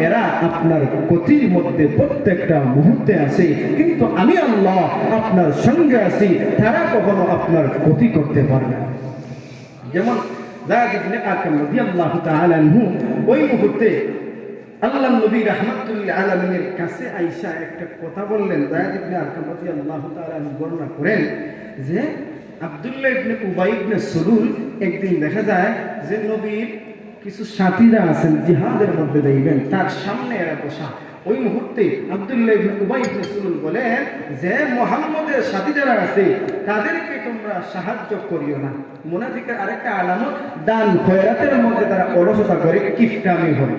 এরা আপনার ক্ষতির মধ্যে প্রত্যেকটা মুহূর্তে আছে, কিন্তু আমি আল্লাহ আপনার সঙ্গে আছি, তারা কখনো আপনার ক্ষতি করতে পারবে না। যেমন যায়েদ ইবনে আরকাম রাদিয়াল্লাহু তাআলা আনহু ওই মুহূর্তে আল্লাহর নবী রাহমাতুল্লিল আলামিনের কাছে আয়েশা একটা কথা বললেন। যায়েদ ইবনে আরকাম রাদিয়াল্লাহু তাআলা আনহু বর্ণনা করেন যে আব্দুল্লাহ ইবনে উবাই ইবনে সুলুল একদিন দেখা যায় যে নবীর কিছু সাথীরা আছেন জিহাদের মধ্যে যাইবেন, তার সামনে এরা বসা। ওই মুহূর্তে আব্দুল্লাহ ইবনে উবাই ইবনে সুলুল বলেন যে মুহাম্মদের সাথী যারা আছে তাদেরকে তোমরা সাহায্য করিও না। মুনাফিকের আরেকটা আলামত, দান খয়রাতের মধ্যে তারা অলসতা করে, কিফটামি হয়।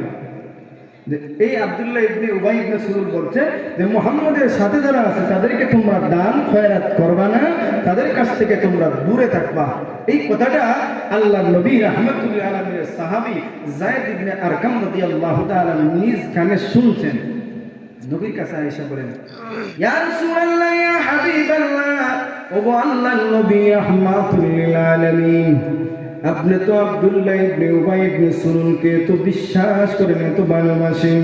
এই আব্দুল্লাহ ইবনে উবাই ইবনে সুলুল বলছে যে মুহাম্মদের সাথে যারা আছে তাদেরকে তোমরা দান খয়রাত করবা না, তাদের কাছ থেকে তোমরা দূরে থাকবা। এই কথাটা আল্লাহর নবী রাহমাতুল্লিল আলামিনের সাহাবী যায়েদ ইবনে আরকাম রাদিয়াল্লাহু তাআলা নিজ কানে শুনছেন। নবীর কাছে আয়েশা বলেন, ইয়া রাসূলুল্লাহ, ইয়া হাবিবাল্লাহ, ওগো আল্লাহর নবী রাহমাতুল্লিল আলামিন, আপনি তো আব্দুল্লাহ ইবনে উবাই ইবনে সুলুলকে তো বিশ্বাস করেন, তো ভালোবাসেন,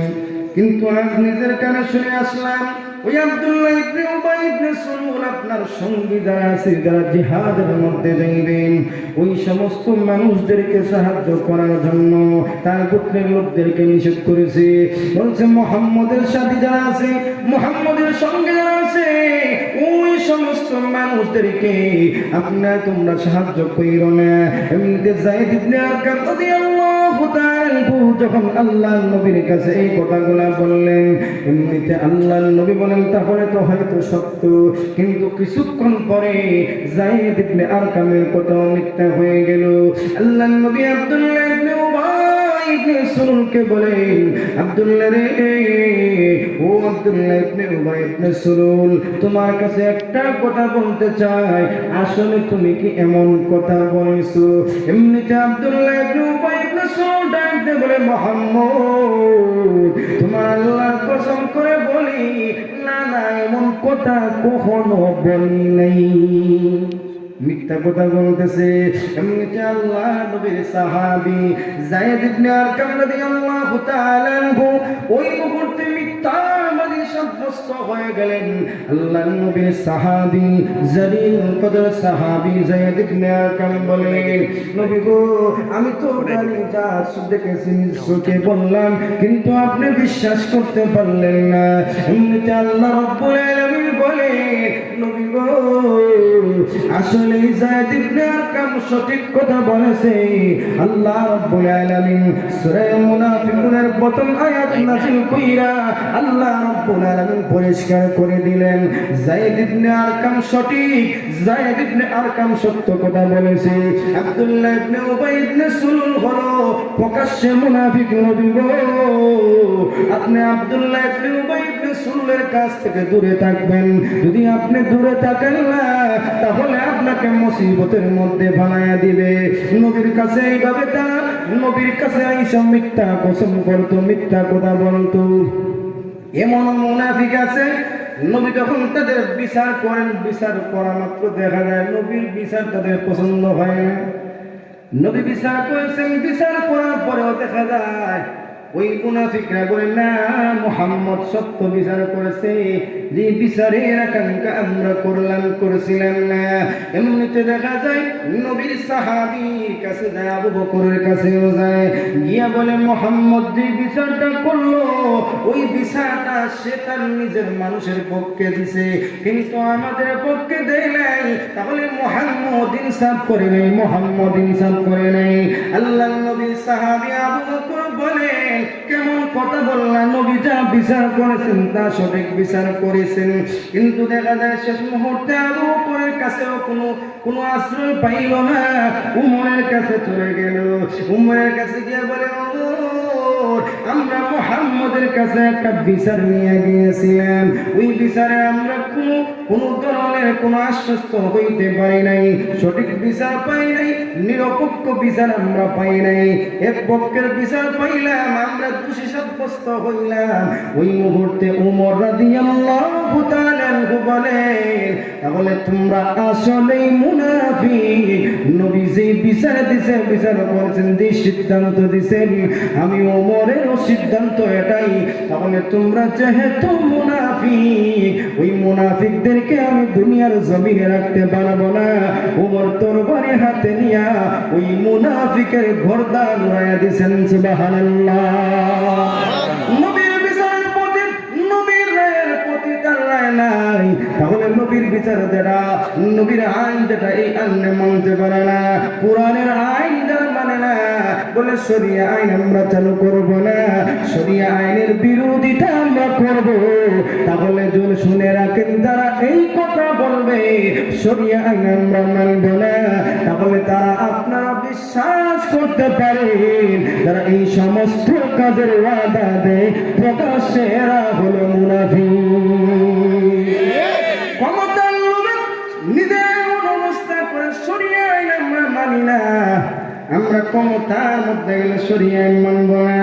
কিন্তু আজ নিজের কানে শুনে আসলাম ওই আব্দুল্লাহ ইবনে উবাই ইবনে সুলুল আপনার সঙ্গী যারা আছে, যারা জিহাদের মধ্যে যাইবেন, ওই সমস্ত মানুষদেরকে সাহায্য করার জন্য তার গোত্রের লোকদেরকে নিষেধ করেছে। বলছে মুহাম্মদের সাথী যারা আছে, মুহাম্মদের সঙ্গে যারা আছে, ওই সমস্ত মানুষদেরকে আপনার তোমরা সাহায্য কইরো না। এমনিতে যায়েদ ইবনে আরকাম রাদিয়াল্লাহু তাআলা যখন আল্লাহর নবীর কাছে এই কথাগুলো বললেন, এমনিতে আল্লাহর নবী বলেন তাহলে তো হয়তো সত্য, কিন্তু কিছুক্ষণ পরে যায়েদ ইবনে আরকামের কথাও মিথ্যা হয়ে গেল। আল্লাহর নবী আব্দুল্লাহ ইবনে উবাই ইবনে সুলুলকে বলেন, আব্দুল্লাহ রে, ও আব্দুল্লাহ ইবনে উবাই ইবনে সুলুল, তোমার কাছে একটা কথা বলতে চাই, আসলে তুমি কি এমন কথা বলেছো? এমনিতে আব্দুল্লাহ ইবনে উবাই ইবনে সুলুল ডাকতে বলে, মুহাম্মদ, তোমার আল্লাহর কসম করে বলি, না না, এমন কথা কখনো বলি নাই, মিথ্যা কথা বলতেছে। এমনিতে আল্লাহ নবীর সাহাবী যায়েদ ইবনে আরকাম রাদিয়াল্লাহু তাআলা আনহু ওই মুহূর্তে মিথ্যাবাদী সাব্যস্ত হয়ে গেলেন। আল্লাহ নবীর সাহাবী জলিল কদর সাহাবী যায়েদ ইবনে আরকাম বলেন, নবী গো, আমি তো জানি যা দেখেছি নিজ চোখে বললাম, কিন্তু আপনি বিশ্বাস করতে পারলেন না। এমনিতে আল্লাহ রাব্বুল আলামিন বলে, নবী গো, আসলে যায়েদ ইবনে আরকাম সঠিক কথা বলেছে। আল্লাহ রাব্বুল আলামিন সূরা মুনাফিকুনের প্রথম আয়াত নাযিল কইরা আল্লাহ রাব্বুল আলামিন পরিষ্কার করে দিলেন, যায়েদ ইবনে আরকাম সঠিক, যায়েদ ইবনে আরকাম সত্য কথা বলেছে। আব্দুল্লাহ ইবনে উবাই ইবনে সুলুল হলো প্রকাশ্যে মুনাফিক। নবী গো, আপনি আব্দুল্লাহ ইবনে উবাই ইবনে সুলুলের কাছ থেকে দূরে থাকবেন। যদি আপনি দূরে থাকেন না, তাহলে আপনাকে মুসিবতের মধ্যে বানায়া দিবে। নবীর কাছে এইভাবে তারা নবীর কাছে আইসা মিথ্যা কসম করতো, মিথ্যা কথা বলতো। এমন মুনাফিক আছে, নবী যখন তাদের বিচার করেন, বিচার করা মাত্র দেখা যায় নবীর বিচার তাদের পছন্দ হয় না। নবী বিচার করেছেন, বিচার করার পরেও দেখা যায় ওই মুনাফিকরা বলে, না, মুহাম্মদ সত্য বিচার করেছে, যে বিচারের আকাঙ্ক্ষা আমরা করেছিলাম না। এমনিতে দেখা যায় নবীর সাহাবীর কাছে যায়, আবু বকরের কাছেও যায়, গিয়া বলে, মুহাম্মদ যে বিচারটা করলো, ওই বিচারটা সে তার নিজের মানুষের পক্ষে দিছে, কিন্তু আমাদের পক্ষে দেয় নাই। তাহলে মুহাম্মদ ইনসাফ করে নাই, মুহাম্মদ ইনসাফ করে নাই। আল্লাহর নবীর সাহাবী আবু বকর বলেন, কেমন কথা বললেন, নবী যা বিচার করেছেন তা সঠিক বিচার করেছেন, কিন্তু দেখা যায় শেষ মুহূর্তে আবু বকরের কাছেও কোনো আশ্রয় পাইল না, উমরের কাছে চলে গেল। উমরের কাছে গিয়ে বলে, ও আমরা মুহাম্মদের কাছে একটা বিচার নিয়ে গিয়েছিলাম, ওই বিচারে আমরা কোনো ধরনের কোনো আশ্বস্ত হইতে পারি নাই, সঠিক বিচার পাই নাই, নিরপেক্ষ বিচার আমরা পাই নাই। এক পক্ষের বিচার পাইলাম, আমরা দোষী সাব্যস্ত হইলাম। ওই মুহূর্তে ওমর রাদিয়াল্লাহু তাআলা আনহু বলেন, তাহলে তোমরা আসলেই মুনাফিক। নবী যে বিচার দিছে, বিচার করেছেন, যে সিদ্ধান্ত দিছেন, আমি ওমরের সিদ্ধান্ত এটাই, তাহলে তোমরা যেহেতু মুনাফিক, ওই মুনাফিকদেরকে আমি দুনিয়ার জমিনে রাখতে পারবো না। ওমর তরবারি হাতে নিয়া ওই মুনাফিকের গর্দান উড়াইয়া দিছেন। সুবহানাল্লাহ। নবীর বিচারের প্রতি, নবীর রায়ের প্রতি তার রায় নাই, তাহলে নবীর বিচার যেটা, নবীর আইন যেটা, এই আইন মানতে পারে না। কোরআনের আইন যারা মানে না, বলে শরিয়া আইন আমরা চালু করবো না, শরিয়া আইনের বিরোধিতা আমরা করব, তাহলে যদি শুনে রাখেন, যারা এই কথা বলবে শরিয়া আইন আমরা মানব না, তাহলে তারা আপনারা বিশ্বাস করতে পারেন, যারা এই সমস্ত কাজের ওয়াদা দেয় প্রকাশ্যে এরা হলো মুনাফিক। ক্ষমতার লোভে নিজের অবস্থা করে শরিয়া আইন আমরা মানি না, আমরা ক্ষমতার মধ্যে গেলে শরিয়া আইন মানব না,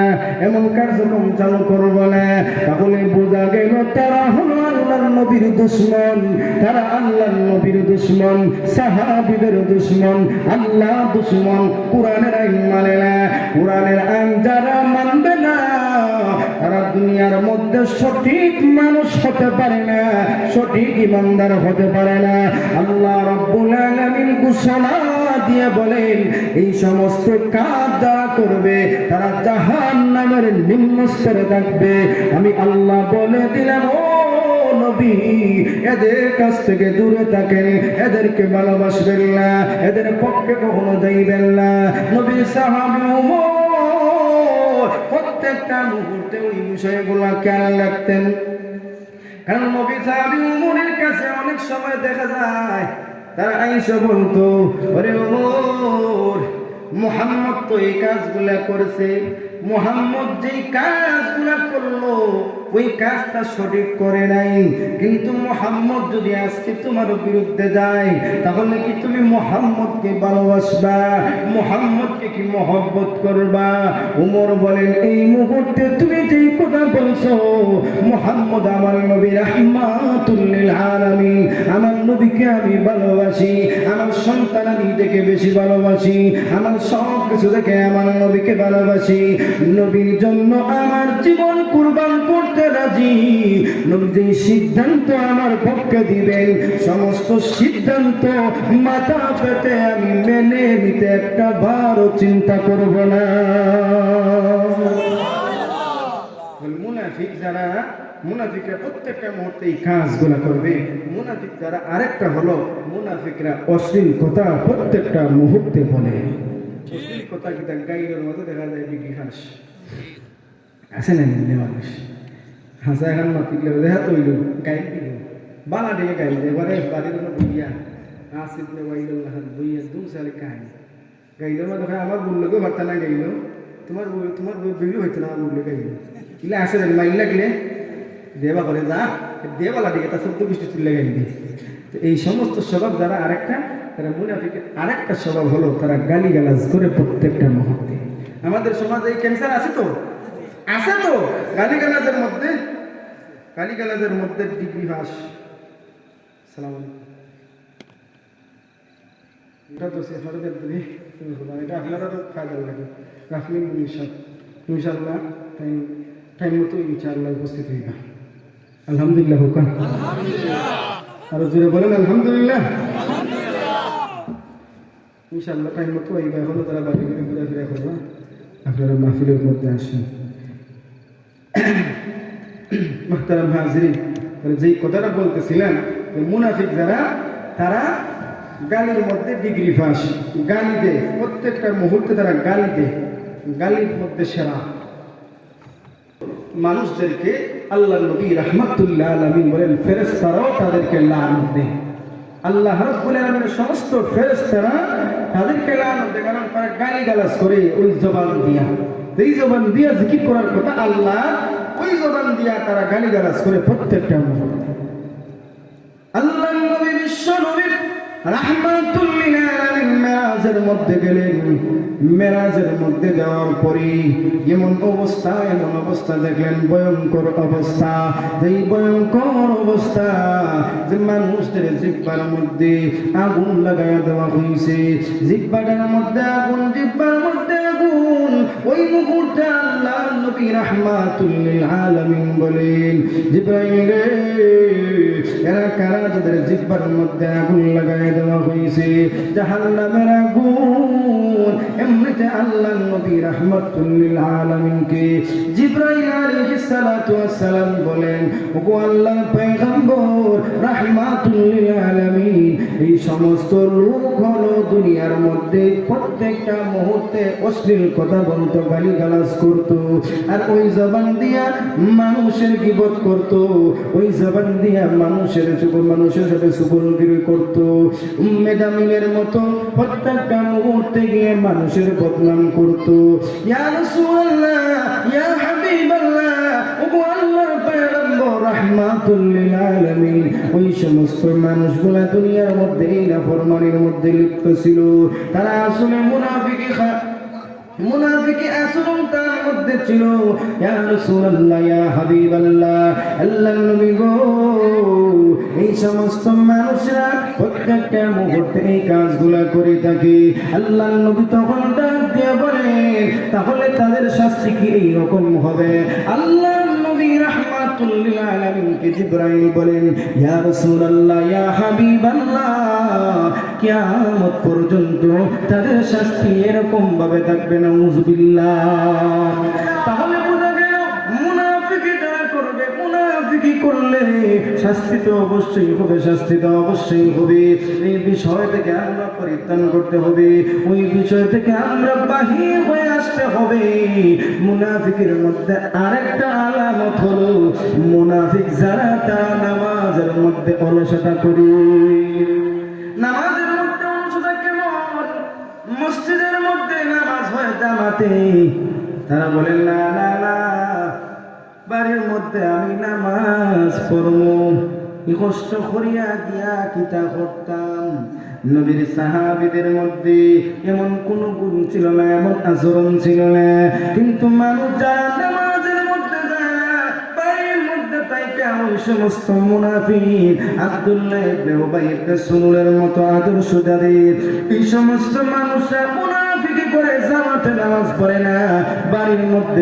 এমন কার্যক্রম চালু করবো না, তাহলে বোঝা গেল তারা হলো আল্লাহর নবীর দুশমন, তারা আল্লাহর নবীর দুশমন, সাহাবীদের দুশমন, আল্লাহ দুশমন। কোরআনের আইন মানে না, কোরআনের আইন যারা মানবে না, তারা দুনিয়ার মধ্যে সঠিক মানুষ হতে পারে না, সঠিক ইমানদার হতে পারে না। আল্লাহ রাব্বুল আলামিন ঘোষণা দিয়ে বলেন, এই সমস্ত কাজ যারা করবে তারা জাহান্নামের নিম্ন স্তরে থাকবে। আমি আল্লাহ বলে দিলাম, ও নবী, এদের কাছ থেকে দূরে থাকেন, এদেরকে ভালোবাসবেন না, এদের পক্ষে কখনো যাইবেন না। নবী সাহাবী ওমর প্রত্যেকটা মুহূর্তে ওই বিষয়গুলো খেয়াল রাখতেন, কারণ নবী সাহাবী ওমরের কাছে অনেক সময় দেখা যায় তারা আইসা বলতো, ওরে ওমর, মুহাম্মদ তো এই কাজগুলা করেছে, মুহাম্মদ যেই কাজগুলা করলো ওই কাজটা সঠিক করে নাই, কিন্তু মুহাম্মদ যদি আজকে তোমার বিরুদ্ধে যায়, তাহলে কি তুমি মুহাম্মদকে ভালোবাসবা, মুহাম্মদকে কি মহব্বত করবা? ওমর বলেন, এই মুহূর্তে তুমি যেই কথা বলছো, মুহাম্মদ আমার নবী রাহমাতুল লিল আলামিন, আমার নবীকে আমি ভালোবাসি, আমার সন্তান আমি দেখে বেশি ভালোবাসি, আমার সব কিছু দেখে আমার নবীকে ভালোবাসি, নবীর জন্য আমার জীবন কুরবান করতে রাজি। নবী যে সিদ্ধান্ত আমার পক্ষে দিবেন, সমস্ত সিদ্ধান্ত মাথা পেতে আমি মেনে নিতে একটা বারও চিন্তা করব না। মুনাফিক যারা, মুনাফিকরা প্রত্যেকটা মুহূর্তে এই কাজগুলা করবে। মুনাফিক যারা আরেকটা হলো, মুনাফিকরা অশ্লীল কথা প্রত্যেকটা মুহূর্তে বলে। অশ্লীল কথা কি তার গাইলের মতো দেখা যায়, বিক্রি হাস আছে না নিলে মানুষ হাসা এখন মাতিলে দেখা তৈল গাইল দিল বালা ডেকে গাইল, এবারে বাড়ির বইয়া আসিফ গাইল বইয়া দু সালে গাইল গাইলের মতো আমার বললোকে বার্তা না গাইল, তোমার তোমার বেরিয়ে হইতো না, আমার বললে গাইল ইলে আসে মাইল লাগলে দেবা করে যা দেবালা দিকে তার সত্য বৃষ্টি তুললে গাইল দিয়ে। তো এই সমস্ত স্বভাব যারা আরেকটা, তারা মুনাফিকের আরেকটা স্বভাব হলো তারা গালিগালাজ করে প্রত্যেকটা মুহূর্তে। আমাদের সমাজে এই ক্যান্সার আছে তো, আছে তো, গালিগালাজের মধ্যে, গালিগালাজের মধ্যে ডিগ্রি পাস। সালাম আলাইকুম। এটা তো সেফারদের দিনে এটা আপনারা তো ফায়দা লাগে রাখলেন। ইনশাআল্লাহ টাইম মতো ইনশাআল্লাহ উপস্থিত হইবা। আলহামদুলিল্লাহ হোক, আরো জোরে বলেন আলহামদুলিল্লাহ। ইনশাআল্লাহ টাইম মতো হইবা। এখনো তারা বাড়ি করে ঘুরাফেরা করবা, আপনারা মাহফিলের মধ্যে আসেন। মুহতারাম হাজিরিন, যেই কথাটা বলতেছিলাম, মুনাফিক যারা, তারা গালির মধ্যে ডিগ্রি পাস, গালি দেয় প্রত্যেকটা মুহূর্তে, তারা গালি দেয়, গালির মধ্যে সেরা। মানুষদেরকে আল্লাহ নবী রাহমাতুল্লাহ আলামিন বলেন, ফেরেশতারাও তাদেরকে লানত দেয়। আল্লাহ রাব্বুল আলামিনের সমস্ত ফেরেশতারা তাদেরকে লানত দেয়, কারণ তারা গালিগালাজ করে ওই জবান দিয়া। যেই জবান দিয়া জিকির করার কথা আল্লাহ, ওই জবান দিয়া তারা গালিগালাজ করে প্রত্যেকটা মুহূর্তে। আল্লাহ নবী বিশ্ব নবী রাহমাতুল লিল আলামিন মেরাজের মধ্যে গেলেন। মেরাজের মধ্যে যাওয়ার পরে এমন অবস্থা দেখলেন, ভয়ঙ্কর অবস্থা। এই ভয়ঙ্কর অবস্থা যে মানুষদের জিহ্বার মধ্যে আগুন লাগাইয়া দেওয়া হয়েছে। জিহ্বাটার মধ্যে আগুন, জিহ্বার মধ্যে আগুন। ওই মুহূর্তে আল্লাহ নবী রাহমাতুল লিল আলামিন বলেন, জিবরাইল রে, এরা কারা যাদের জিহ্বার মধ্যে আগুন লাগাইয়া দেওয়া হয়েছে? জাহান্নামের আগুন। এমনিতে আল্লাহ নবী রাহমাতুল লিল আলামিনকে জিবরাইল আলাইহিস সালাতু ওয়াস সালাম বলেন, ওগো আল্লাহর পয়গম্বর রাহমাতুল লিল আলামিন, এই সমস্ত লোক হলো দুনিয়ার মধ্যে প্রত্যেকটা মুহূর্তে অশ্লীল কথা বলতো, গালিগালাজ করতো, আর ওই জবান দিয়া মানুষের গীবত করতো, ওই জবান দিয়া মানুষের সাথে সুবলগিরি করতো। মেদামিনের মতো প্রত্যেকটা মুহূর্তে গিয়ে মানুষের বদনাম করতো। ইয়া রাসূলুল্লাহ, ইয়া হাবিবাল্লাহ, ওগো আল্লাহর পয়গম্বর রাহমাতুল লিল আলামিন, ওই সমস্ত মানুষগুলা দুনিয়ার মধ্যে এই নাফরমানির মধ্যে লিপ্ত ছিল। তারা আসলে মুনাফিকি আচরণ তার মধ্যে ছিল। ইয়া রাসূলুল্লাহ, ইয়া হাবিবাল্লাহ, আল্লাহর নবী গো, এই সমস্ত মানুষরা প্রত্যেকটা মুহূর্তে এই কাজগুলা করে থাকে। আল্লাহর নবী তখন ডাক দিয়ে বলেন, তাহলে তাদের শাস্তি কি এই রকম হবে? আল্লাহর নবী রাহমাতুল লিল আলামিনকে জিবরাইল বলেন, ইয়া রাসূলুল্লাহ, ইয়া হাবিবাল্লাহ, কিয়ামত পর্যন্ত তাদের শাস্তি এরকম ভাবে থাকবে না। নাউযুবিল্লাহ। তাহলে বোঝা গেল মুনাফিকি যারা করবে, মুনাফিকি করলে শাস্তি তো অবশ্যই হবে। এই বিষয় থেকে আমরা পরিত্রাণ করতে হবে, ওই বিষয় থেকে আমরা বাহির হয়ে আসতে হবে। মুনাফিকের মধ্যে আরেকটা আলামত হলো, মুনাফিক যারা তারা নামাজের মধ্যে অলসতা করে। নামাজের মধ্যে অলসতা কেমন? মসজিদের মধ্যে নামাজ হয় জামাতে, তারা বলেন না না না, বাড়ির মধ্যে আমি নামাজ পড়বো, কষ্ট করিয়া গিয়া কিতা করতাম। নবীর সাহাবীদের মধ্যে এমন কোন গুণ ছিল না, এমন আচরণ ছিল না। কিন্তু মানুষ যারা নামাজের মধ্যে যায় না, বাড়ির মধ্যে তাইতে ওই সমস্ত মুনাফিক, আব্দুল্লাহ ইবনে উবাই ইবনে সুলুলের মতো আদর্শ যাদের, এই সমস্ত মানুষরা মুনাফিকি করে জামাতে নামাজ পড়ে না, বাড়ির মধ্যে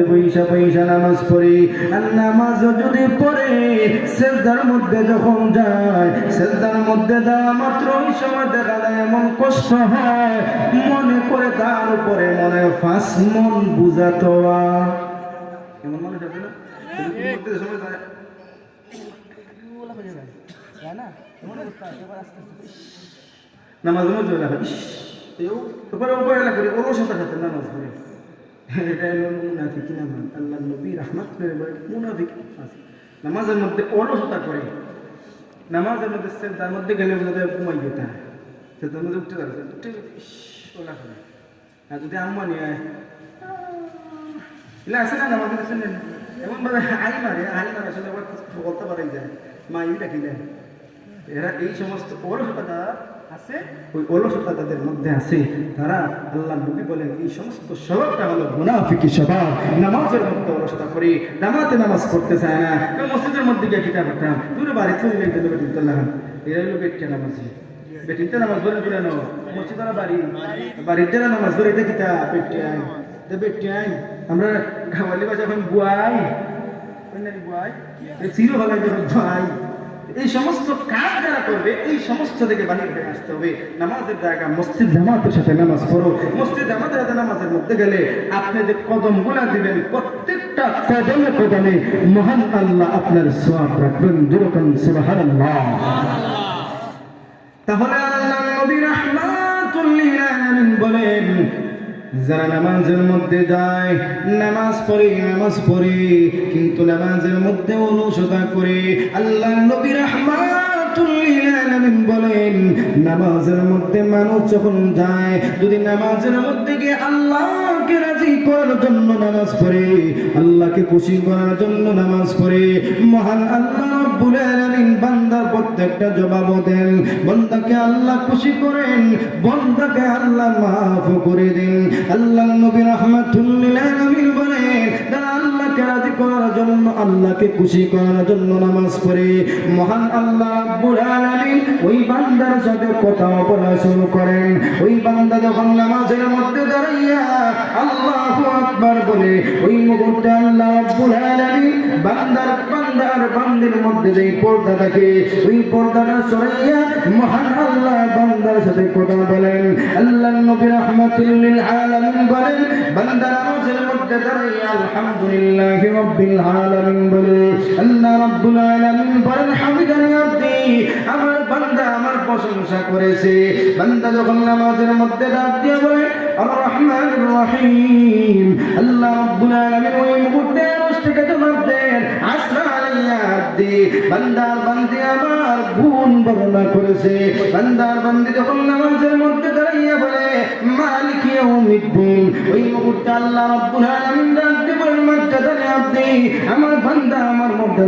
পয়সা নামাজ পড়ে। আর নামাজও যদি পড়ে, সেজদার মধ্যে যখন যায়, সেজদার মধ্যে যাওয়া মাত্র ওই সময় দেখা যায় এমন কষ্ট হয়, মনে করে তার উপরে মনে ফাঁস মন বুঝাতো। এমন মনে থাকে না সময় যায় নামাজ অলসতার সাথে নামাজ পড়ে। এটা মুনাফিক নামাজ। আল্লাহ নবী রাহমাতুল্লাহ আলাইহি মুনাফিক নামাজের মধ্যে অলসতা করে, নামাজের মধ্যে সেজদার মধ্যে গেলে ঘুমাই যেতে, সেজদার মধ্যে উঠতে যাবে, ওলা করে। আর যদি আম্মা নিয়ে এলা আছে না নামাজ শুনেন, এমন ভাবে হাই মারে আসলে বলতে পারাই যায়, মা ইটা কি দেয়। এরা এই সমস্ত অলসতা আছে, ওই অলসতা তাদের মধ্যে আছে। তারা আল্লাহ নবী বলেন এই সমস্ত স্বভাবটা হলো মুনাফিকি স্বভাব। নামাজের মধ্যে অলসতা করে, জামাতে নামাজ পড়তে চায় না, মসজিদের মধ্যে গিয়ে কিতাব পড়তাম, দূরে বাড়ি চলে যেতে বেটিতে লাগান। এরা হলো বেটিয়া নামাজি, বেটিতে নামাজ ধরে ঘুরে নো মসজিদ বাড়ির যারা নামাজ ধরে এটা কিতা বেটিয়াই আমরা খাওয়ালি বাজা এখন বুয়াই চির ভালো ভাই। এই সমস্ত কাজ যারা করবে, এই সমস্ত থেকে বাহির হয়ে আসতে হবে। নামাজের জায়গা মসজিদ জামাতের সাথে নামাজ পড়ো। মসজিদ জামাতের সাথে নামাজের মধ্যে গেলে আপনি যে কদম গুলা দিবেন, প্রত্যেকটা কদমে কদমে মহান আল্লাহ আপনার সওয়াব রাখবেন। যেরকম সুবহানাল্লাহ। তাহলে আল্লাহ নবী রাহমাতুল লিল আলামিন বলেন, যারা নামাজের মধ্যে যায়, নামাজ পড়ে কিন্তু নামাজের মধ্যে অলসতা করে, আল্লাহ নবী রাহমাতুল লিল আলামিন বলেন, নামাজের মধ্যে মানুষ যখন যায়, যদি নামাজের মধ্যে গিয়ে আল্লাহ আল্লাহকে রাজি করার জন্য নামাজ পড়ে, আল্লাহকে খুশি করার জন্য নামাজ পড়ে, মহান আল্লাহ রাব্বুল আলামিন বান্দার প্রত্যেকটা জবাব দেন। বান্দাকে আল্লাহ খুশি করেন, বান্দাকে আল্লাহ মাফ করে দেন। আল্লাহ নবী রাহমাতুল লিল আলামিন বলেন, যারা আল্লাহকে রাজি করার জন্য, আল্লাহকে খুশি করার জন্য নামাজ পড়ে, মহান আল্লাহ রাব্বুল আলামিন ওই বান্দার সাথে কথা বলা শুরু করেন। ওই বান্দা যখন নামাজের মধ্যে দাঁড়াইয়া আল্লাহু আকবার বলে, ওই মুহূর্তে আল্লাহ রাব্বুল আলামিন বান্দার মধ্যে যেই পর্দা থাকে, ওই পর্দাটা সরাইয়া মহান আল্লাহ বান্দার সাথে কথা বলেন। আল্লাহ নবী রাহমাতুল লিল আলামিন বলেন, বান্দা নামাজের মধ্যে দাঁড়াইয়া আলহামদুলিল্লাহি রাব্বিল আলামিন বলে, আল্লাহ রাব্বুল আলামিন বলেন, হামিদানি আব্দি, আমার বান্দা আমার প্রশংসা করেছে। বান্দা যখন নামাজের মধ্যে ডাক দিয়ে বলে আর রহমানির রহিম, আল্লাহ রাব্বুল আলামিন ওই মুহূর্তে আরশ থেকে জবাব দেন, আসনা আলাইয়া আব্দি, বান্দার বান্দি আমার গুণ বর্ণনা করেছে। বান্দার বান্দি যখন নামাজের মধ্যে দাঁড়াইয়া বলে মালিক ইয়াউমিদ্দিন, ওই মুহূর্তে আল্লাহ রাব্বুল আলামিন ডাক দিয়ে বলেন, মাজ্জাদানি আব্দি, আমার বান্দা আমার মধ্যে